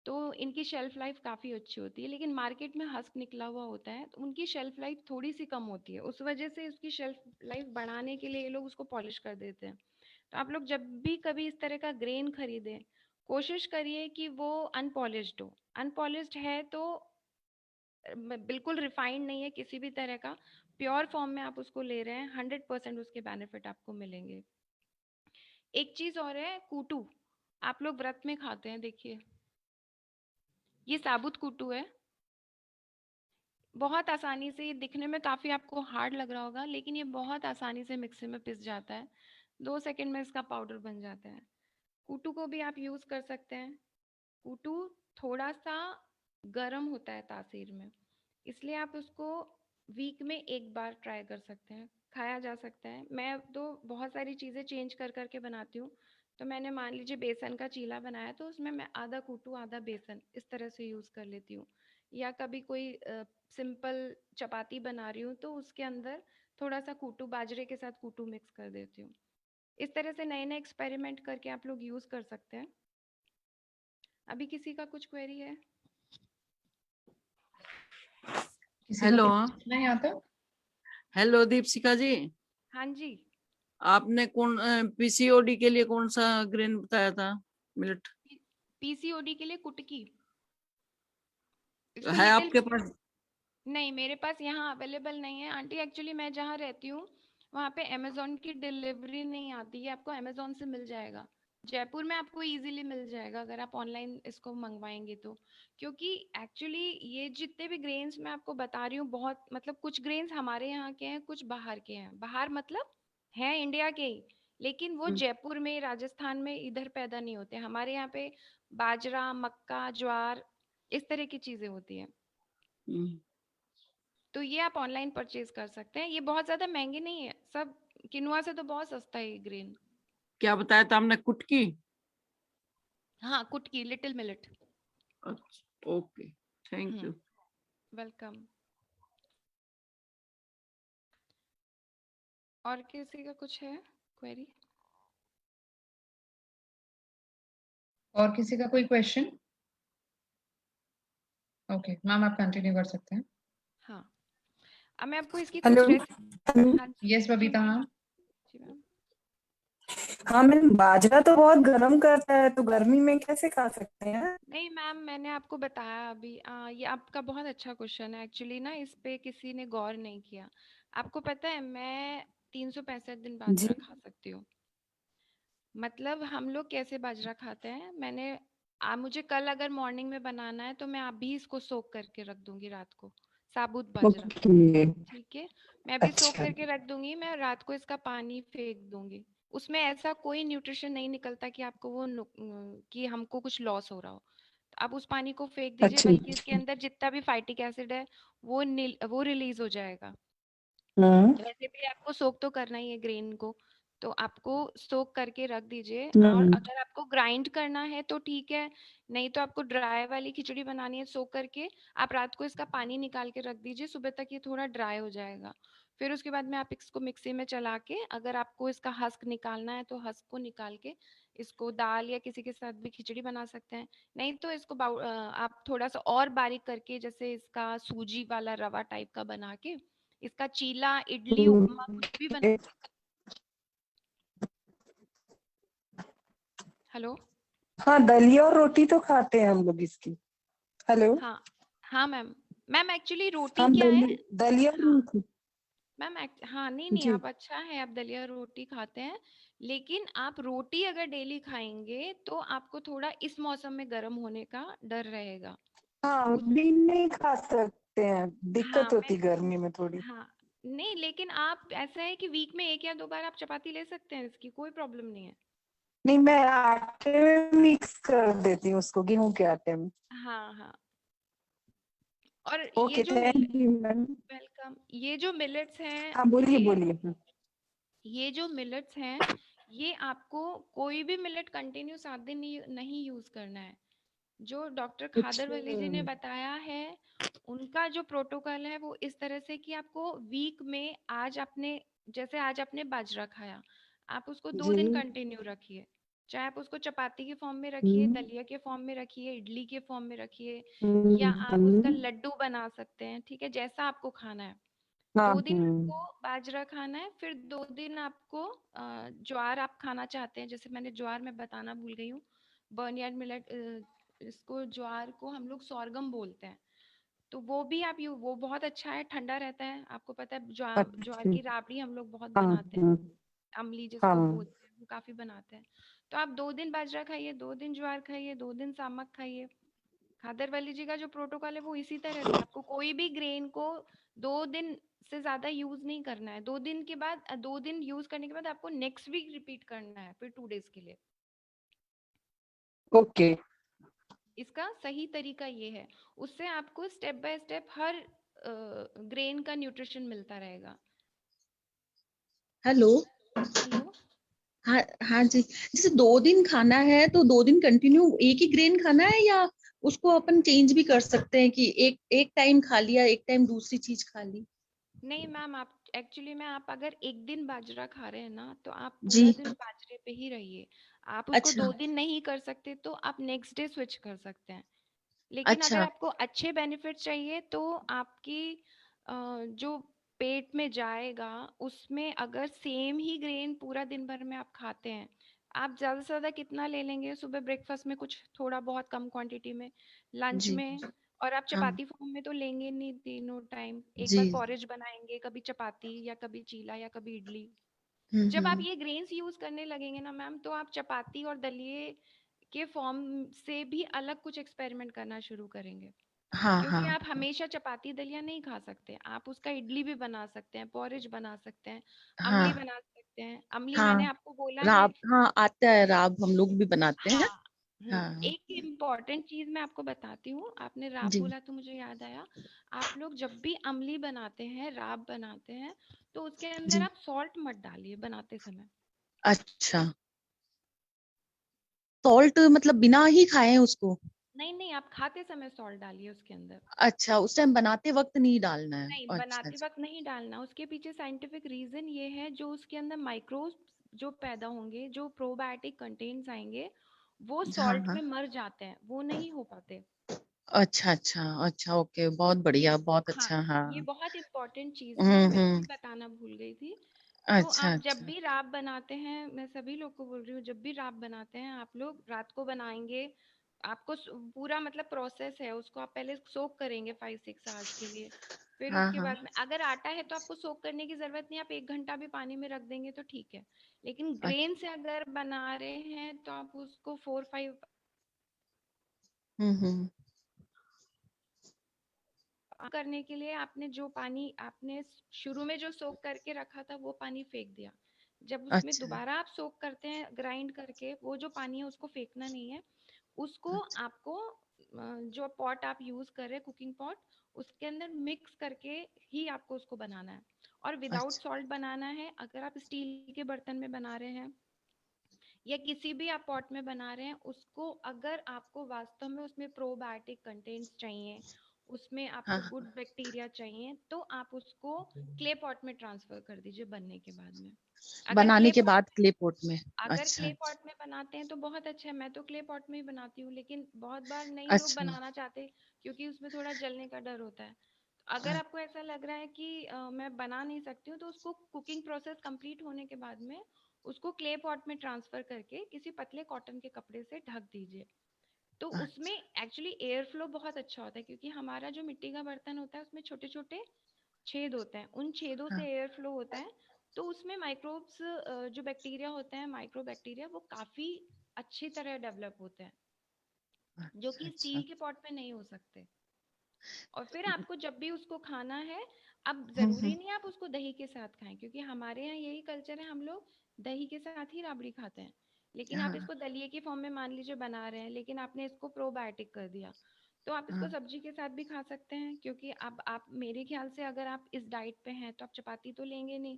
तो इनकी शेल्फ लाइफ काफ़ी अच्छी होती है। लेकिन मार्केट में हस्क निकला हुआ होता है तो उनकी शेल्फ लाइफ थोड़ी सी कम होती है, उस वजह से उसकी शेल्फ लाइफ बढ़ाने के लिए ये लोग उसको पॉलिश कर देते हैं। तो आप लोग जब भी कभी इस तरह का ग्रेन खरीदें, कोशिश करिए कि वो अनपॉलिश्ड हो। अनपॉलिश्ड है तो बिल्कुल रिफाइंड नहीं है किसी भी तरह का, प्योर फॉर्म में आप उसको ले रहे हैं, 100% उसके बेनिफिट आपको मिलेंगे। एक चीज और है, कूटू, आप लोग व्रत में खाते हैं, देखिए ये साबुत कूटू है। बहुत आसानी से, ये दिखने में काफी आपको हार्ड लग रहा होगा, लेकिन ये बहुत आसानी से मिक्सी में पिस जाता है, 2 सेकंड में इसका पाउडर बन जाता है। कूटू को भी आप यूज कर सकते हैं। कूटू थोड़ा सा गर्म होता है तासीर में, इसलिए आप उसको वीक में एक बार ट्राई कर सकते हैं, खाया जा सकता है। मैं तो बहुत सारी चीज़ें चेंज कर करके बनाती हूँ। तो मैंने, मान लीजिए, बेसन का चीला बनाया तो उसमें मैं आधा कूटू आधा बेसन इस तरह से यूज़ कर लेती हूँ। या कभी कोई सिंपल चपाती बना रही हूँ तो उसके अंदर थोड़ा सा कूटू, बाजरे के साथ कूटू मिक्स कर देती हूँ। इस तरह से नए नए एक्सपेरिमेंट करके आप लोग यूज़ कर सकते हैं। अभी किसी का कुछ क्वेरी है? किसी हेलो। को पूछना है यहाँ तक? हेलो दीपशिका जी, हाँ जी। आपने कौन पीसीओडी के लिए कौन सा ग्रेन बताया था, मिलेट? पीसीओडी के लिए कुटकी, इसको है लिटिल, आपके पास? नहीं मेरे पास यहाँ अवेलेबल नहीं है आंटी। एक्चुअली मैं जहाँ रहती हूँ वहाँ पे अमेजोन की डिलीवरी नहीं आती है, आपको अमेजोन से मिल जाएगा। जयपुर में आपको इजीली मिल जाएगा अगर आप ऑनलाइन इसको मंगवाएंगे तो। क्योंकि एक्चुअली ये जितने भी ग्रेन्स मैं आपको बता रही हूँ, बहुत, मतलब कुछ ग्रेन्स हमारे यहाँ के हैं, कुछ बाहर के हैं। बाहर मतलब हैं इंडिया के ही, लेकिन वो जयपुर में, राजस्थान में इधर पैदा नहीं होते। हमारे यहाँ पे बाजरा, मक्का, ज्वार, इस तरह की चीजें होती हैं। हम्म, तो ये आप ऑनलाइन परचेज कर सकते हैं, ये बहुत ज्यादा महंगे नहीं है, सब किनुआ से तो बहुत सस्ता है ये ग्रेन। क्या बताया था हमने, कुटकी? हाँ, कुटकी, लिटिल मिलेट। अच्छा, ओके, थैंक यू। वेलकम। और किसी का कुछ है क्वेरी? और किसी का कोई क्वेश्चन? ओके मैम, आप कंटिन्यू कर सकते हैं। हाँ, अब मैं आपको इसकी हेलो। कुछ रेसिपी, हाँ जी यस बबीता मैम। मैम। जी मैम। हाँ मैम, बाजरा तो बहुत गर्म करता है, तो गर्मी में कैसे खा सकते हैं? नहीं मैम, मैंने आपको बताया अभी, ये आपका बहुत अच्छा क्वेश्चन है। एक्चुअली ना इस पे किसी ने गौर नहीं किया। आपको पता है मैं 365 दिन जी। बाजरा खा सकती हूँ। मतलब हम लोग कैसे बाजरा खाते हैं, मुझे कल अगर मॉर्निंग में बनाना है तो मैं अभी इसको सोक करके रख दूंगी रात को, साबुत बाजरा। ओके। ठीक है, मैं अभी सोक अच्छा। करके रख दूंगी, मैं रात को इसका पानी फेंक दूंगी। उसमें ऐसा कोई न्यूट्रिशन नहीं निकलता कि आपको कि हमको कुछ लॉस हो रहा हो। तो आप उस पानी को फेंक दीजिए, अच्छा। बल्कि इसके अंदर जितना भी फाइटिक एसिड है वो रिलीज हो जाएगा। हम्म। वैसे भी आपको सोक तो करना ही है ग्रेन को, तो आपको सोक करके रख दीजिए। और हम्म। अगर आपको ग्राइंड करना है तो ठीक है, नहीं तो आपको ड्राई वाली खिचड़ी बनानी है सोक करके, आप रात को इसका पानी निकाल के रख दीजिए, सुबह तक ये थोड़ा ड्राई हो जाएगा। फिर उसके बाद में आप इसको मिक्सी में चला के, अगर आपको इसका हस्क निकालना है तो हस्क को निकाल के इसको दाल या किसी के साथ भी खिचड़ी बना सकते हैं। नहीं तो इसको आप थोड़ा सा और बारीक करके, जैसे इसका सूजी वाला रवा टाइप का बना के, इसका चीला, इडली, उपमा कुछ भी बना। हेलो। हाँ, दलिया और रोटी तो खाते हैं हम लोग इसकी। हेलो। हाँ हाँ मैम। मैम एक्चुअली रोटी हम क्या है? दलिया और हाँ रोटी। मैम हाँ नहीं नहीं, जी। आप अच्छा है, आप दलिया रोटी खाते हैं, लेकिन आप रोटी अगर डेली खाएंगे तो आपको थोड़ा इस मौसम में गर्म होने का डर रहेगा। हाँ, उस भी नहीं खा सकते हैं, हाँ दिक्कत मैं होती गर्मी में थोड़ी। हाँ नहीं, लेकिन आप ऐसा है कि वीक में 1 या 2 बार आप चपाती ले सकते हैं, इसकी कोई प्रॉब्लम नहीं है। नहीं, मैं आटे में मिक्स कर देती हूँ उसको, गेहूं के आटे में। हाँ हाँ। और ये ओके, जो थैंक यू मैम। वेलकम, ये जो मिलेट्स हैं, हाँ, बोलिए ये बोलिए। ये जो मिलेट्स हैं, ये आपको कोई भी मिलेट कंटिन्यू 7 दिन नहीं यूज करना है। जो डॉक्टर खादर अच्छा। वली जी ने बताया है, उनका जो प्रोटोकॉल है वो इस तरह से कि आपको वीक में आज आपने बाजरा खाया, आप उसको दो जी। दिन कंटिन्यू रखिए। चाहे आप उसको चपाती के फॉर्म में रखिए, हम्म। दलिया के फॉर्म में रखिए, इडली के फॉर्म में रखिए, या आप उसका हम्म। लड्डू बना सकते हैं, ठीक है, जैसा आपको खाना है। हाँ। 2 दिन आपको बाजरा खाना है, फिर 2 दिन आपको ज्वार आप खाना चाहते हैं, जैसे मैंने ज्वार में बताना भूल गई हूँ, बर्नयार्ड मिलेट, इसको ज्वार को हम लोग सोरगम बोलते हैं। तो वो भी वो बहुत अच्छा है, ठंडा रहता है, आपको पता है ज्वार अच्छा। की राबड़ी हम लोग बहुत हाँ। बनाते हैं, अमली जिसको हाँ। बोलते हैं, वो काफी बनाते हैं। तो आप 2 दिन बाजरा खाइए, 2 दिन ज्वार खाइए, 2 दिन सामक खाइए। खादर वली जी का जो प्रोटोकॉल है वो इसी तरह से, आपको कोई भी ग्रेन को 2 दिन से ज्यादा यूज नहीं करना है। 2 दिन के बाद 2 दिन यूज करने के बाद आपको नेक्स्ट वीक रिपीट करना है, फिर 2 डेज के लिए। ओके। इसका सही तरीका ये है, उससे आपको step by step her grain का न्यूट्रिशन मिलता रहेगा। हेलो। हेलो। हाँ हाँ जी, जैसे 2 दिन खाना है तो 2 दिन कंटिन्यू एक ही ग्रेन खाना है, या उसको अपन चेंज भी कर सकते हैं कि एक एक टाइम खा लिया, एक टाइम दूसरी चीज खा ली? नहीं मैम, आप एक्चुअली में आप अगर 1 दिन बाजरा खा रहे हैं ना, तो आप जी। पूरा दिन बाजरे पे ही रहिए। आप उसको अच्छा। 2 दिन नहीं कर सकते तो आप नेक्स्ट डे स्विच कर सकते हैं। लेकिन अगर अच्छा। आपको अच्छे बेनिफिट चाहिए तो आपकी जो पेट में जाएगा, उसमें अगर सेम ही ग्रेन पूरा दिन भर में आप खाते हैं, आप ज़्यादा से ज़्यादा कितना ले लेंगे, सुबह ब्रेकफास्ट में कुछ थोड़ा बहुत कम क्वांटिटी में, लंच जी। में, और आप हाँ। चपाती फॉर्म में तो लेंगे नहीं तीनों टाइम, एक जी। बार पॉरेज बनाएंगे, कभी चपाती या कभी चीला या कभी इडली। जब आप हम्म। ये ग्रेन्स यूज करने लगेंगे ना मैम, तो आप चपाती और दलिए के फॉर्म से भी अलग कुछ एक्सपेरिमेंट करना शुरू करेंगे। हाँ क्योंकि हाँ आप हमेशा चपाती दलिया नहीं खा सकते, आप उसका इडली भी बना सकते हैं, पॉरेज बना सकते हैं, अमली हाँ बना सकते हैं। अमली मैंने हाँ। आपको बोला है। राब, हाँ आता है, राब हम लोग भी बनाते हैं। हाँ। हाँ। एक इम्पॉर्टेंट चीज मैं आपको बताती हूँ, आपने राब जी। बोला तो मुझे याद आया। आप लोग जब भी अमली बनाते हैं, राब बनाते हैं, तो उसके अंदर जी। आप सॉल्ट मत डालिए बनाते समय। अच्छा, सॉल्ट मतलब बिना ही खाए उसको? नहीं नहीं, आप खाते समय सॉल्ट डालिए उसके अंदर। अच्छा, उस टाइम बनाते वक्त नहीं डालना है? नहीं, अच्छा बनाते अच्छा। वक्त नहीं डालना। उसके पीछे साइंटिफिक रीजन ये है, जो उसके अंदर माइक्रोब्स जो पैदा होंगे, जो प्रोबायोटिक कंटेंट्स आएंगे, वो हाँ सॉल्ट हाँ। में मर जाते हैं, वो नहीं हो पाते। अच्छा अच्छा अच्छा, ओके, बहुत बढ़िया, बहुत हाँ, अच्छा। ये हाँ। बहुत इंपॉर्टेंट चीज है, मैं हम्म। भी बताना भूल गई थी। तो अच्छा आप जब अच्छा। भी राब बनाते हैं, मैं सभी लोग को बोल रही हूँ, जब भी राब बनाते हैं, आप लोग रात को बनाएंगे, आपको पूरा मतलब प्रोसेस है, उसको आप पहले सोक करेंगे 5-6 आवर्स के लिए। फिर हाँ उसके हाँ। बाद में अगर आटा है तो आपको सोक करने की जरूरत नहीं, आप 1 घंटा भी पानी में रख देंगे तो ठीक है। लेकिन अच्छा। ग्रेन से अगर बना रहे हैं तो आप उसको 4-5 हम्म। करने के लिए आपने जो पानी आपने शुरू में जो सोक करके रखा था, वो पानी फेंक दिया। जब उसमें अच्छा दोबारा आप सोक करते हैं ग्राइंड करके, वो जो पानी है उसको फेंकना नहीं है। उसको अच्छा। आपको जो पॉट आप यूज कर रहे हैं, कुकिंग पॉट, उसके अंदर मिक्स करके ही आपको उसको बनाना है। और विदाउट अच्छा। सॉल्ट बनाना है। अगर आप स्टील के बर्तन में बना रहे हैं या किसी भी आप पॉट में बना रहे हैं, उसको अगर आपको वास्तव में उसमें प्रोबायोटिक कंटेंट्स चाहिए, उसमें हाँ आपको गुड हाँ। बैक्टीरिया चाहिए, तो आप उसको क्ले पॉट में ट्रांसफर कर दीजिए बनने के बाद में। अगर बनाने क्ले के पॉट बाद क्ले पॉट में? अगर अच्छा क्ले अच्छा। पॉट में बनाते हैं तो बहुत अच्छा है, मैं तो क्ले पॉट में ही बनाती हूँ, लेकिन बहुत बार नहीं लोग अच्छा बनाना चाहते, क्योंकि उसमें थोड़ा जलने का डर होता है। अगर आपको ऐसा लग रहा है कि मैं बना नहीं सकती हूँ, तो उसको कुकिंग प्रोसेस कंप्लीट होने के बाद में उसको क्ले पॉट में ट्रांसफर करके किसी पतले कॉटन के कपड़े से ढक दीजिए। तो उसमें एक्चुअली एयर फ्लो बहुत अच्छा होता है, क्योंकि हमारा जो मिट्टी का बर्तन होता है उसमें छोटे छोटे छेद होते हैं, उन छेदों से एयर फ्लो होता है। तो उसमें माइक्रोब्स, जो बैक्टीरिया होते हैं, माइक्रो बैक्टीरिया, वो काफी अच्छी तरह डेवलप होते हैं, जो कि स्टील के पॉट में नहीं हो सकते। और फिर आपको जब भी उसको खाना है, अब जरूरी नहीं आप उसको दही के साथ खाएं, क्योंकि हमारे यहाँ यही कल्चर है, हम लोग दही के साथ ही राबड़ी खाते हैं। लेकिन आप इसको दलिए की फॉर्म में मान लीजिए बना रहे हैं, लेकिन आपने इसको प्रोबायोटिक कर दिया, तो आप इसको सब्जी के साथ भी खा सकते हैं। क्योंकि अब आप मेरे ख्याल से अगर आप इस डाइट पे हैं तो आप चपाती तो लेंगे नहीं,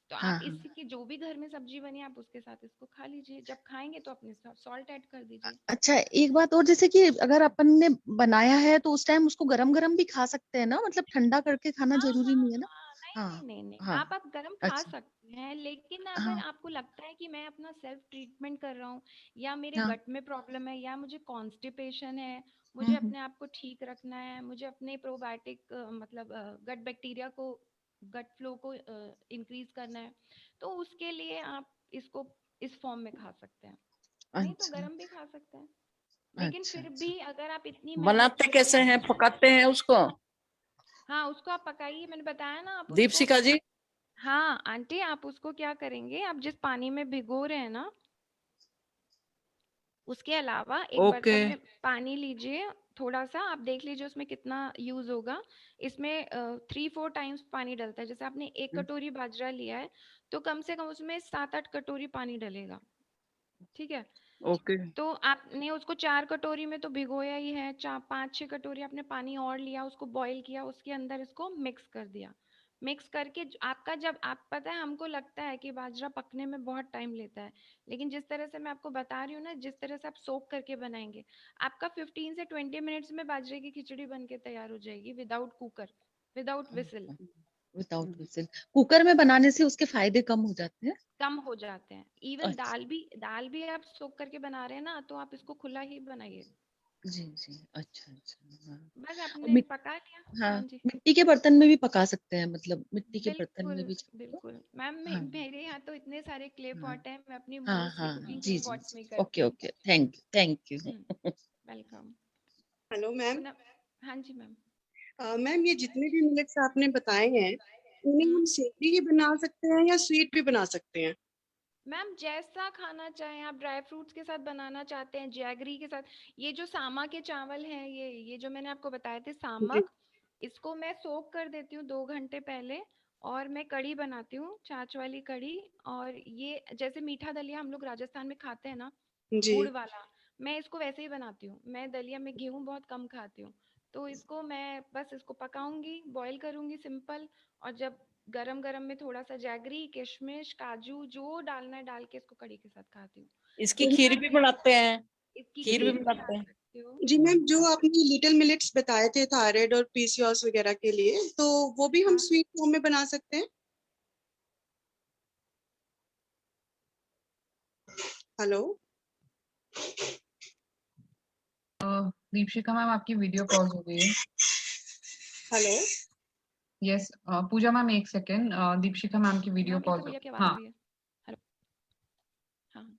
तो आप इसकी जो भी घर में सब्जी बनी आप उसके साथ इसको खा लीजिए। जब खाएंगे तो अपने सॉल्ट ऐड कर दीजिए। अच्छा, एक बात और, जैसे कि अगर अपन ने बनाया है तो उस टाइम उसको गरम गरम भी खा सकते हैं ना, मतलब ठंडा करके खाना हाँ जरूरी हाँ नहीं है ना? हाँ, नहीं हाँ नहीं नहीं नहीं, हाँ। आप गरम खा अच्छा। सकते हैं, लेकिन अगर हाँ आपको लगता है कि मैं अपना सेल्फ ट्रीटमेंट कर रहा हूँ, या मेरे हाँ। गट में प्रॉब्लम है, या मुझे कॉन्स्टिपेशन है, मुझे हम्म। अपने आप को ठीक रखना है, मुझे अपने प्रोबायोटिक मतलब गट बैक्टीरिया को, गट फ्लो को इंक्रीज करना है, तो उसके लिए आप इसको इस फॉर्म में खा सकते हैं। नहीं तो अच्छा गरम भी खा सकते हैं। लेकिन अच्छा फिर अच्छा। भी अगर आप इतनी मेहनत बनाते कर रहे कैसे हैं, हैं, पकाते हैं उसको? हाँ उसको आप पकाइए, मैंने बताया ना आप उसको। दीपशिखा जी। हाँ आंटी, आप उसको क्या करेंगे, आप जिस पानी में भिगो रहे हैं ना, उसके अलावा एक ओके। बर्तन में पानी लीजिए, थोड़ा सा आप देख लीजिए उसमें कितना यूज होगा। इसमें 3-4 टाइम्स पानी डलता है। जैसे आपने 1 कटोरी बाजरा लिया है, तो कम से कम उसमें 7-8 कटोरी पानी डलेगा। ठीक है, ओके। तो आपने उसको 4 कटोरी में तो भिगोया ही है, 4-5-6 कटोरी आपने पानी और लिया, उसको बॉईल किया, उसके अंदर इसको मिक्स कर दिया। मिक्स करके आपका, जब आप, पता है हमको लगता है कि बाजरा पकने में बहुत टाइम लेता है, लेकिन जिस तरह से मैं आपको बता रही हूँ ना, जिस तरह से आप सोक करके बनाएंगे, आपका 15 से 20 मिनट्स में बाजरे की खिचड़ी बन के तैयार हो जाएगी, without cooker, without whistle. Without vigil. Cooker में बनाने से उसके फायदे कम हो जाते हैं। कम हो जाते हैं। इवन अच्छा। दाल भी आप सोक करके बना रहे हैं ना, तो आप इसको खुला ही बनाइए। जी जी। अच्छा अच्छा। हाँ। बस और आपने पका लिया। हाँ, हाँ जी, मिट्टी के बर्तन में भी पका सकते हैं, मतलब मिट्टी के बर्तन बिल्कुल में भी चाहे तो। बिल्कुल मैम, हाँ मेरे यहाँ तो इतने सारे क्ले हाँ पॉट हैं, मैं अपनी हाँ मोस्टली हाँ हाँ। कुकिंग क्ले जी जी पॉट्स जी। में ही ओके करती हूँ। Okay, thank you thank you. Welcome. Hello ma'am. हाँ जी मैम। मैम, ये जितने भी मिलेट्स आपने बताए हैं, उन्हें हम सेवरी ही बना सकते हैं या स्वीट भी बना सकते हैं? मैम जैसा खाना चाहें आप, ड्राई फ्रूट्स के साथ बनाना चाहते हैं, जैगरी के साथ, ये जो सामा के चावल हैं, ये जो मैंने आपको बताए थे जी सामक, इसको मैं सोक कर देती हूँ 2 घंटे पहले, और मैं कढ़ी बनाती हूँ, छाछ वाली कढ़ी। और ये जैसे मीठा दलिया हम लोग राजस्थान में खाते हैं ना, जी। गुड़ वाला, मैं इसको वैसे ही बनाती हूँ। मैं दलिया में गेहूं बहुत कम खाती हूँ, तो इसको मैं बस इसको पकाऊंगी, बॉईल करूंगी सिंपल, और जब गरम गरम में थोड़ा सा जैगरी, किशमिश, काजू, जो डालना है डाल के इसको कढ़ी के साथ खाती हूँ। इसकी तो खीर भी बनाते हैं। इसकी खीर भी खीर बना बनाते हैं। सकती हो। जी मैम, जो आपने लिटिल मिलेट्स बताए थे थायराइड और पीसीओएस वगैरह के लिए, तो वो भी हम हाँ स्वीट फॉर्म में बना सकते हैं? हेलो। दीपशिखा मैम, आपकी वीडियो पॉज हो गई है। हेलो। यस, पूजा मैम एक सेकेंड, दीपशिखा मैम की वीडियो मैम फिर से पॉज हो, बोलिए, आपकी आवाज आ हाँ। रही है। हेलो। हाँ।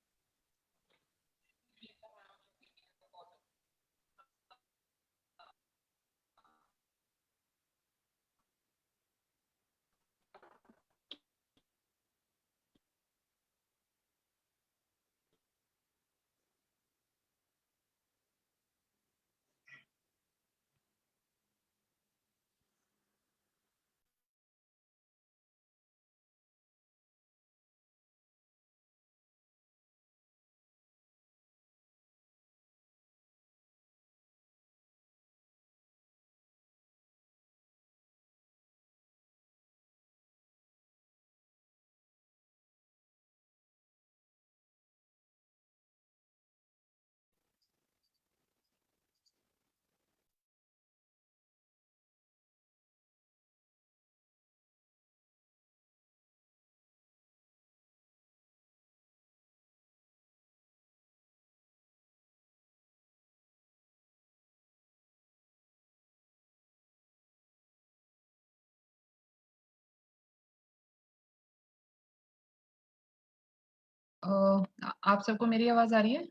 आप सबको मेरी आवाज आ रही है?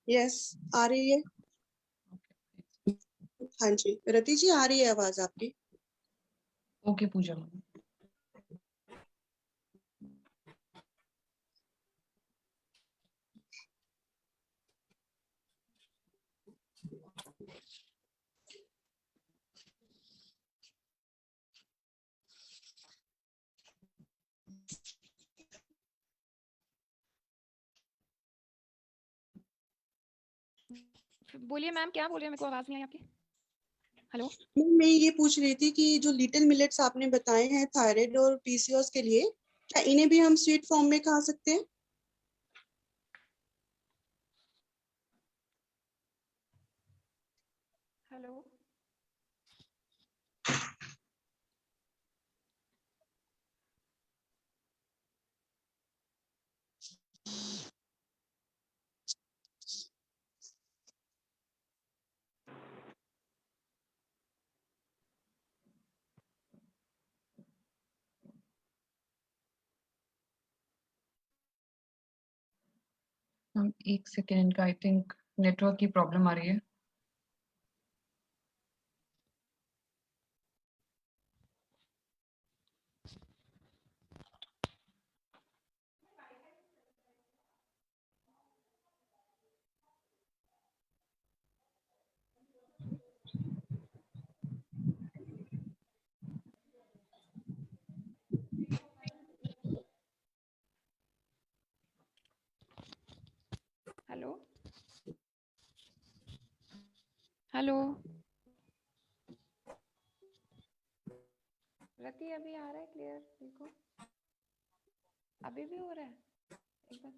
यस, आ रही है। हाँ जी, रति जी आ रही है आवाज आपकी। ओके पूजा मैम। बोलिए मैम, क्या बोल रहे हैं? मेरे को आवाज नहीं आई आपकी। हेलो। मैम, मैं ये पूछ रही थी कि जो लिटिल मिलेट्स आपने बताए हैं थायराइड और पीसीओएस के लिए, क्या इन्हें भी हम स्वीट फॉर्म में खा सकते हैं? हेलो। मैम एक सेकेंड का आई थिंक नेटवर्क की प्रॉब्लम आ रही है। हेलो। हेलो। रति अभी आ रहा है क्लियर? देखो अभी भी हो रहा है एक बार।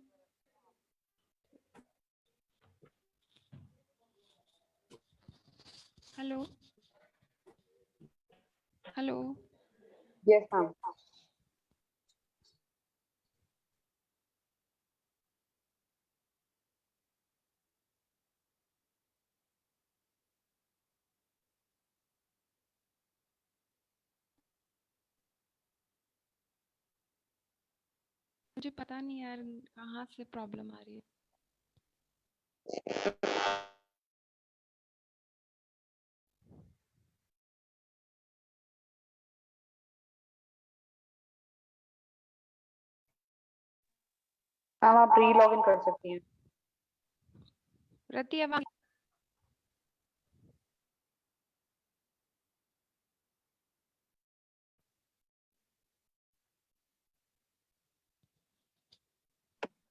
हेलो। हेलो। Yes, ma'am. मुझे पता नहीं यार कहाँ से प्रॉब्लम आ रही है। मैम आप री लॉग इन कर सकती हैं। रति अब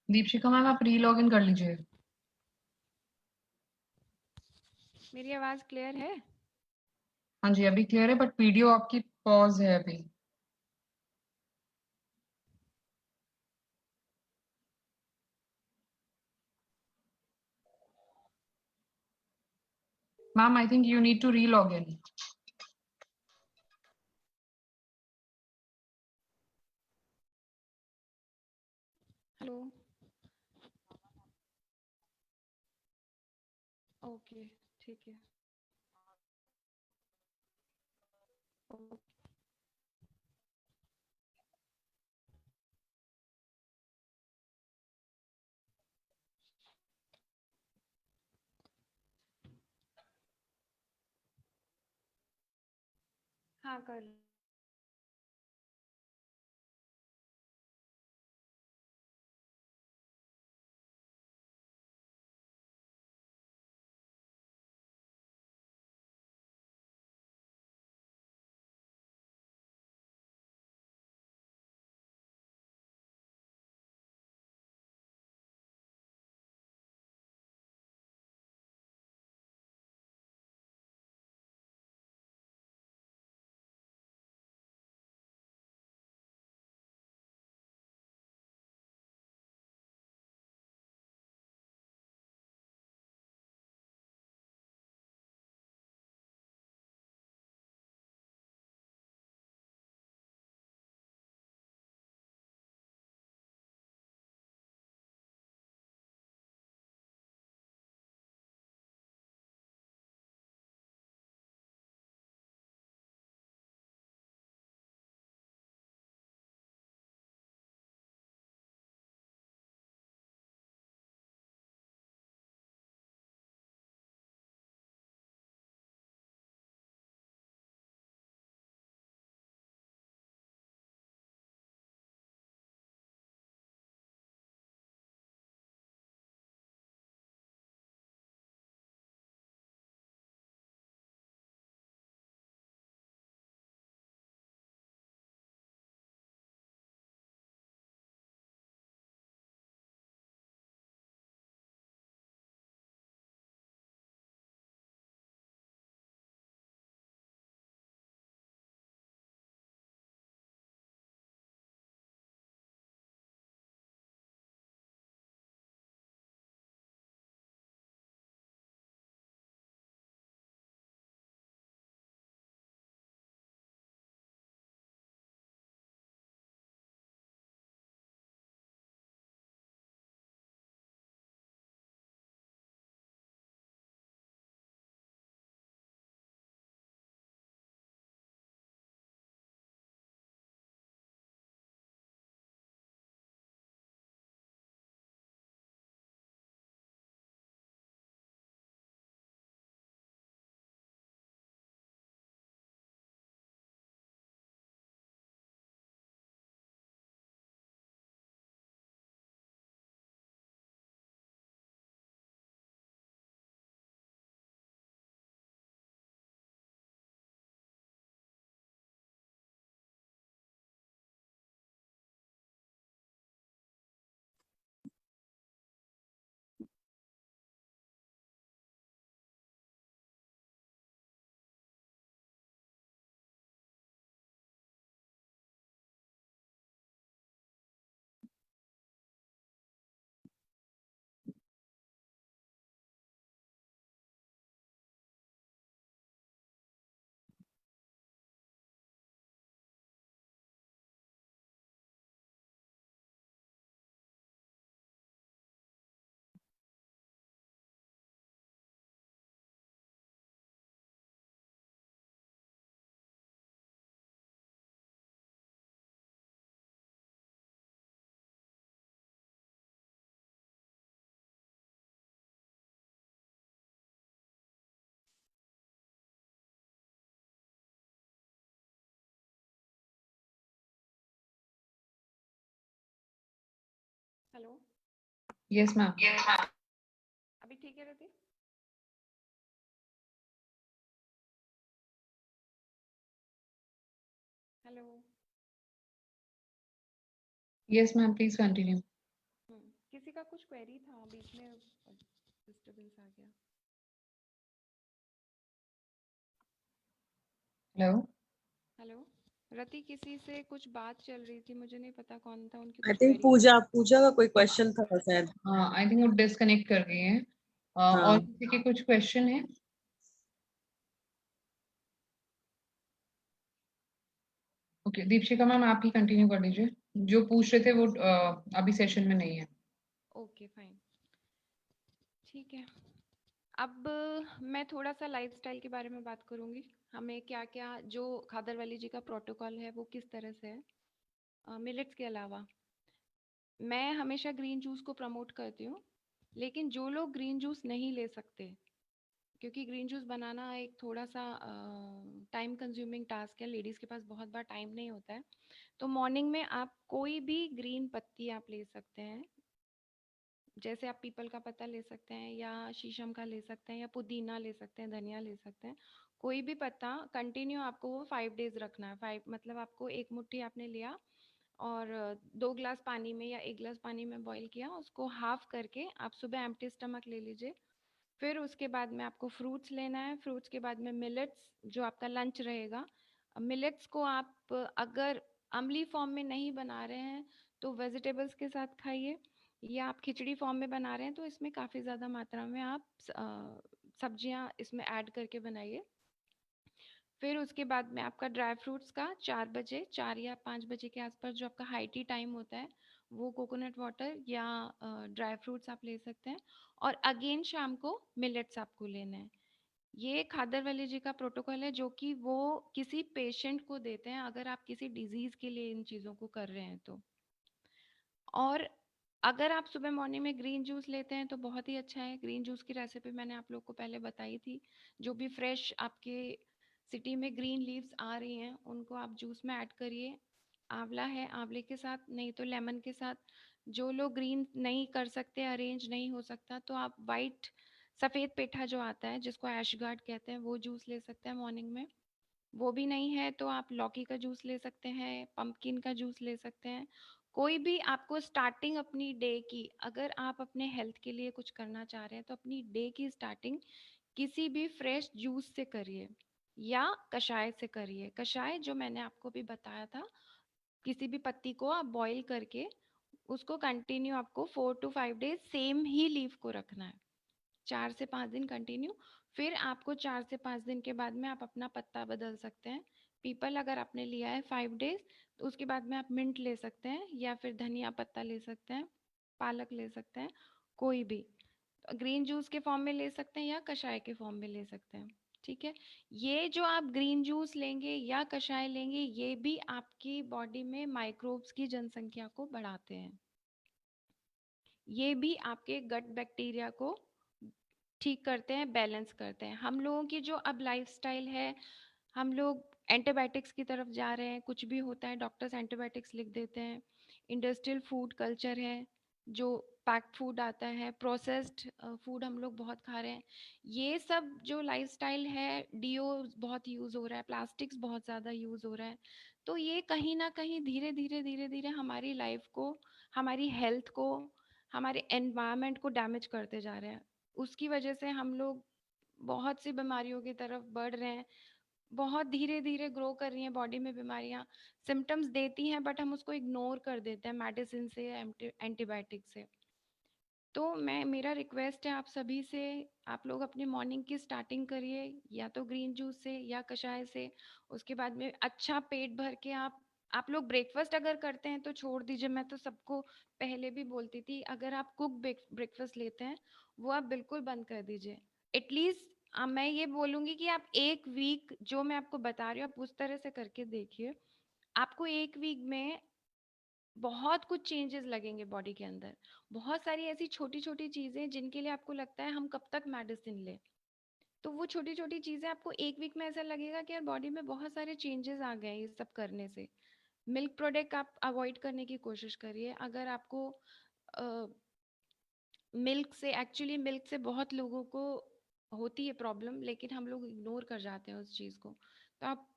दीपशिका मैम आप री लॉग इन कर लीजिए। मेरी आवाज क्लियर है? हाँ जी अभी क्लियर है बट वीडियो आपकी पॉज है अभी। Ma'am I think you need to re log in. Hello. Okay ठीक है। ओके। हाँ कर हेलो, यस मैम। अभी ठीक है Rati? Hello. Yes ma'am, please continue. किसी का कुछ क्वेरी था, बीच में डिस्टरबेंस आ गया। हेलो। हेलो, रति किसी से कुछ बात चल रही थी, मुझे नहीं पता कौन था, उनकी आई कुछ थिंक क्वेरी। पूजा का कोई क्वेश्चन था शायद। हाँ, आई थिंक वो डिस्कनेक्ट कर गई है। और हाँ। किसी के कुछ क्वेश्चन है? ओके, दीपशिका मैम आप ही कंटिन्यू कर लीजिए। जो पूछ रहे थे वो अभी सेशन में नहीं है। ओके फाइन, ठीक है। अब मैं थोड़ा सा लाइफस्टाइल के बारे में बात करूंगी। हमें क्या क्या, जो खादरवली जी का प्रोटोकॉल है वो किस तरह से है मिलेट्स के अलावा। मैं हमेशा ग्रीन जूस को प्रमोट करती हूँ, लेकिन जो लोग ग्रीन जूस नहीं ले सकते, क्योंकि ग्रीन जूस बनाना एक थोड़ा सा टाइम कंज्यूमिंग टास्क है, लेडीज़ के पास बहुत बार टाइम नहीं होता है, तो मॉर्निंग में आप कोई भी ग्रीन पत्ती आप ले सकते हैं। जैसे आप पीपल का पत्ता ले सकते हैं, या शीशम का ले सकते हैं, या पुदीना ले सकते हैं, धनिया ले सकते हैं। कोई भी पत्ता कंटिन्यू आपको वो 5 डेज रखना है। 5 मतलब आपको एक मुट्ठी आपने लिया और 2 ग्लास पानी में या 1 ग्लास पानी में बॉईल किया, उसको हाफ करके आप सुबह एम्प्टी स्टमक ले लीजिए। फिर उसके बाद में आपको फ्रूट्स लेना है। फ्रूट्स के बाद में मिलेट्स, जो आपका लंच रहेगा। मिलेट्स को आप अगर अम्ली फॉर्म में नहीं बना रहे हैं तो वेजिटेबल्स के साथ खाइए, या आप खिचड़ी फॉर्म में बना रहे हैं तो इसमें काफ़ी ज़्यादा मात्रा में आप सब्जियां इसमें ऐड करके बनाइए। फिर उसके बाद में आपका ड्राई फ्रूट्स का 4 बजे, 4 या 5 बजे के आसपास जो आपका हाई टी टाइम होता है, वो कोकोनट वाटर या ड्राई फ्रूट्स आप ले सकते हैं। और अगेन शाम को मिलेट्स आपको लेना है। ये खादरवली जी का प्रोटोकॉल है, जो कि वो किसी पेशेंट को देते हैं अगर आप किसी डिजीज के लिए इन चीज़ों को कर रहे हैं तो। और अगर आप सुबह मॉर्निंग में ग्रीन जूस लेते हैं तो बहुत ही अच्छा है। ग्रीन जूस की रेसिपी मैंने आप लोग को पहले बताई थी। जो भी फ्रेश आपके सिटी में ग्रीन लीव्स आ रही हैं उनको आप जूस में ऐड करिए। आंवला है, आंवले के साथ, नहीं तो लेमन के साथ। जो लोग ग्रीन नहीं कर सकते, अरेंज नहीं हो सकता, तो आप वाइट सफ़ेद पेठा जो आता है जिसको ऐशगार्ड कहते हैं, वो जूस ले सकते हैं मॉर्निंग में। वो भी नहीं है तो आप लौकी का जूस ले सकते हैं, पंपकिन का जूस ले सकते हैं। कोई भी आपको स्टार्टिंग अपनी डे की, अगर आप अपने हेल्थ के लिए कुछ करना चाह रहे हैं तो अपनी डे की स्टार्टिंग किसी भी फ्रेश जूस से करिए या कषाय से करिए। कषाय जो मैंने आपको भी बताया था, किसी भी पत्ती को आप बॉईल करके उसको कंटिन्यू आपको 4 to 5 days same he leaf को रखना है, 4 से 5 दिन कंटिन्यू। फिर आपको 4 से 5 दिन के बाद में आप अपना पत्ता बदल सकते हैं। पीपल अगर आपने लिया है 5 डेज, तो उसके बाद में आप मिंट ले सकते हैं, या फिर धनिया पत्ता ले सकते हैं, पालक ले सकते हैं, कोई भी ग्रीन जूस के फॉर्म में ले सकते हैं या कषाय के फॉर्म में ले सकते हैं। ठीक है, ये जो आप ग्रीन जूस लेंगे या कषाय लेंगे, ये भी आपकी बॉडी में माइक्रोब्स की जनसंख्या को बढ़ाते हैं। ये भी आपके गट बैक्टीरिया को ठीक करते हैं, बैलेंस करते हैं। हम लोगों की जो अब लाइफस्टाइल है, हम लोग एंटीबायोटिक्स की तरफ जा रहे हैं। कुछ भी होता है डॉक्टर्स एंटीबायोटिक्स लिख देते हैं। इंडस्ट्रियल फूड कल्चर है, जो पैक्ड फूड आता है, प्रोसेस्ड फूड हम लोग बहुत खा रहे हैं। ये सब जो लाइफस्टाइल है, डीओ बहुत यूज़ हो रहा है, प्लास्टिक्स बहुत ज़्यादा यूज़ हो रहा है, तो ये कहीं ना कहीं धीरे धीरे धीरे धीरे हमारी लाइफ को, हमारी हेल्थ को, हमारे एनवायरनमेंट को डैमेज करते जा रहे हैं। उसकी वजह से हम लोग बहुत सी बीमारियों की तरफ बढ़ रहे हैं। बहुत धीरे धीरे ग्रो कर रही हैं बॉडी में बीमारियां, सिम्टम्स देती हैं बट हम उसको इग्नोर कर देते हैं मेडिसिन से या एंटीबायोटिक से। तो मैं, मेरा रिक्वेस्ट है आप सभी से, आप लोग अपनी मॉर्निंग की स्टार्टिंग करिए या तो ग्रीन जूस से या कषाय से। उसके बाद में अच्छा पेट भर के आप लोग ब्रेकफास्ट अगर करते हैं तो छोड़ दीजिए। मैं तो सबको पहले भी बोलती थी, अगर आप कुक ब्रेकफास्ट लेते हैं वो आप बिल्कुल बंद कर दीजिए। एटलीस्ट मैं ये बोलूँगी कि आप एक वीक जो मैं आपको बता रही हूँ आप उस तरह से करके देखिए। आपको एक वीक में बहुत कुछ चेंजेस लगेंगे बॉडी के अंदर। बहुत सारी ऐसी छोटी छोटी चीज़ें जिनके लिए आपको लगता है हम कब तक मेडिसिन लें, तो वो छोटी छोटी चीज़ें आपको एक वीक में ऐसा लगेगा कि यार बॉडी में बहुत सारे चेंजेस आ गए ये सब करने से। मिल्क प्रोडक्ट आप अवॉइड करने की कोशिश करिए। अगर आपको मिल्क से, एक्चुअली मिल्क से बहुत लोगों को होती है प्रॉब्लम, लेकिन हम लोग इग्नोर कर जाते हैं उस चीज़ को। तो आप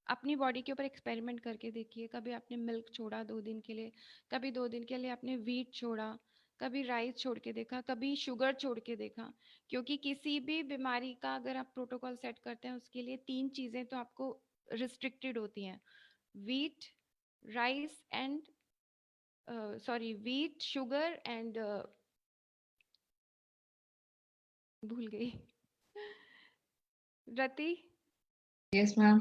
अपनी बॉडी के ऊपर एक्सपेरिमेंट करके देखिए। कभी आपने मिल्क छोड़ा 2 दिन के लिए, कभी 2 दिन के लिए आपने व्हीट छोड़ा, कभी राइस छोड़ के देखा, कभी शुगर छोड़ के देखा। क्योंकि किसी भी बीमारी का अगर आप प्रोटोकॉल सेट करते हैं, उसके लिए 3 चीज़ें तो आपको रिस्ट्रिक्टेड होती हैं, wheat, rice and wheat, sugar and भूल गई। रति, यस मैम।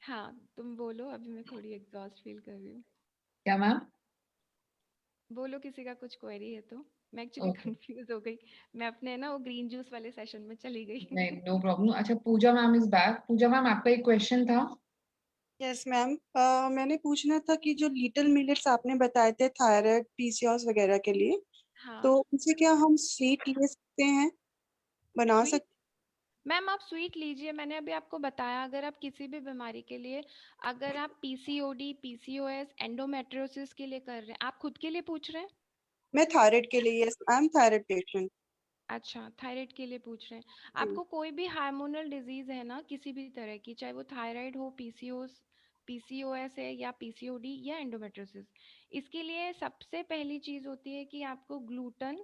हाँ तुम बोलो, अभी मैं थोड़ी एग्जॉस्ट फील कर रही हूँ। क्या मैम? बोलो, किसी का कुछ क्वेरी है तो। मैं एक्चुअली ओके, कंफ्यूज हो गई, मैं अपने ना वो ग्रीन जूस वाले सेशन में चली गई। नहीं, नो प्रॉब्लम। अच्छा, Pooja ma'am is back. Pooja ma'am, आपका एक क्वेश्चन था। यस मैम, मैंने पूछना था कि जो लिटिल मिलेट्स आपने बताए थे थायराइड पीसीओएस वगैरह के लिए, हाँ, तो उसे क्या हम स्वीट ले सकते हैं, बना स्वीट, सकते? मैम आप स्वीट लीजिए। मैंने अभी आपको बताया, अगर आप किसी भी बीमारी के लिए, अगर आप पीसीओडी, पीसीओएस, एंडोमेट्रियोसिस के लिए कर रहे हैं, आप खुद के लिए पूछ रहे हैं? मैं थायराइड के लिए, yes I am thyroid patient. अच्छा, थायराइड के लिए पूछ रहे हैं। जी। आपको कोई भी हार्मोनल डिजीज है ना, किसी भी तरह की, चाहे वो थायराइड हो, पीसीओएस है, या पीसीओडी या एंडोमेट्रियोसिस, इसके लिए सबसे पहली चीज होती है कि आपको ग्लूटन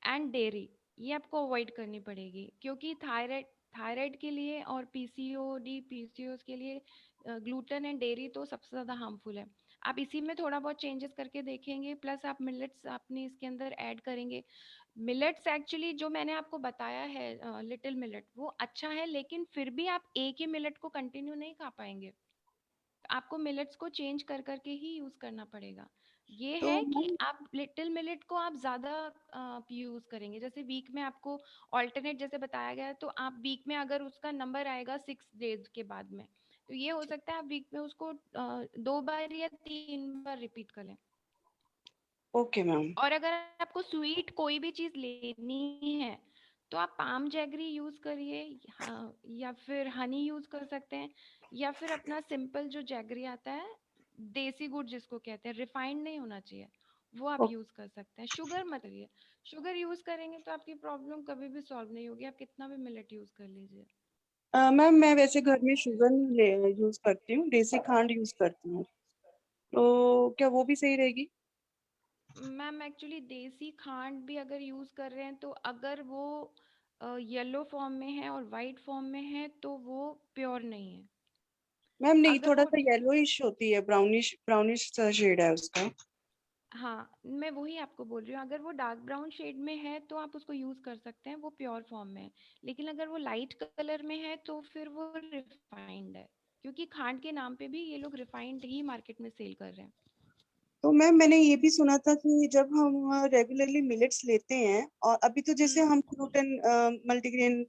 एंड डेयरी, ये आपको अवॉइड करनी पड़ेगी। क्योंकि थायराइड थायराइड के लिए और पीसीओडी, पीसीओएस के लिए ग्लूटन एंड डेयरी तो सबसे ज़्यादा हार्मफुल है। आप इसी में थोड़ा बहुत चेंजेस करके देखेंगे, प्लस आप मिलेट्स अपने इसके अंदर ऐड करेंगे। मिलेट्स एक्चुअली जो मैंने आपको बताया है, लिटिल मिलेट, वो अच्छा है, लेकिन फिर भी आप एक ही मिलेट को कंटिन्यू नहीं खा पाएंगे। आपको मिलेट्स को चेंज कर करके ही यूज करना पड़ेगा। ये तो है कि मैम, आप लिटिल मिलेट को आप ज्यादा यूज करेंगे, जैसे वीक में आपको ऑल्टरनेट जैसे बताया गया है, तो आप वीक में अगर उसका नंबर आएगा 6 डेज के बाद में, तो ये हो सकता है आप वीक में उसको 2 बार या 3 बार रिपीट करें। Okay ma'am. और अगर आपको स्वीट कोई भी चीज लेनी है, तो आप पाम जैगरी यूज करिए, हाँ, या फिर हनी यूज कर सकते हैं, या फिर अपना सिंपल जो जैगरी आता है, देसी गुड़ जिसको कहते हैं, रिफाइंड नहीं होना चाहिए, वो आप ओ- यूज कर सकते हैं। शुगर मत करिए, शुगर यूज करेंगे तो आपकी प्रॉब्लम कभी भी सॉल्व नहीं होगी, आप कितना भी मिलेट यूज कर लीजिए। मैम, मैं वैसे घर में शुगर नहीं ले यूज करती हूँ, देसी खांड यूज करती हूँ, तो क्या वो भी सही रहेगी? मैम एक्चुअली देसी खांड भी अगर यूज कर रहे हैं, तो अगर वो येलो फॉर्म में है और वाइट फॉर्म में है, तो वो प्योर नहीं है। मैम नहीं, अगर थोड़ा वो, सा येलोइश होती है, ब्राउनिश ब्राउनिश सा शेड है उसका। हाँ मैं वही आपको बोल रही हूँ, अगर वो डार्क ब्राउन शेड में है तो आप उसको यूज कर सकते हैं, वो प्योर फॉर्म में है। लेकिन अगर वो लाइट कलर में है तो फिर वो रिफाइंड है, क्योंकि खांड के नाम पे भी ये लोग रिफाइंड ही मार्केट में सेल कर रहे हैं। तो मैम मैंने ये भी सुना था कि जब हम रेगुलरली मिलेट्स लेते हैं, और अभी तो जैसे हम ग्लूटेन मल्टीग्रेन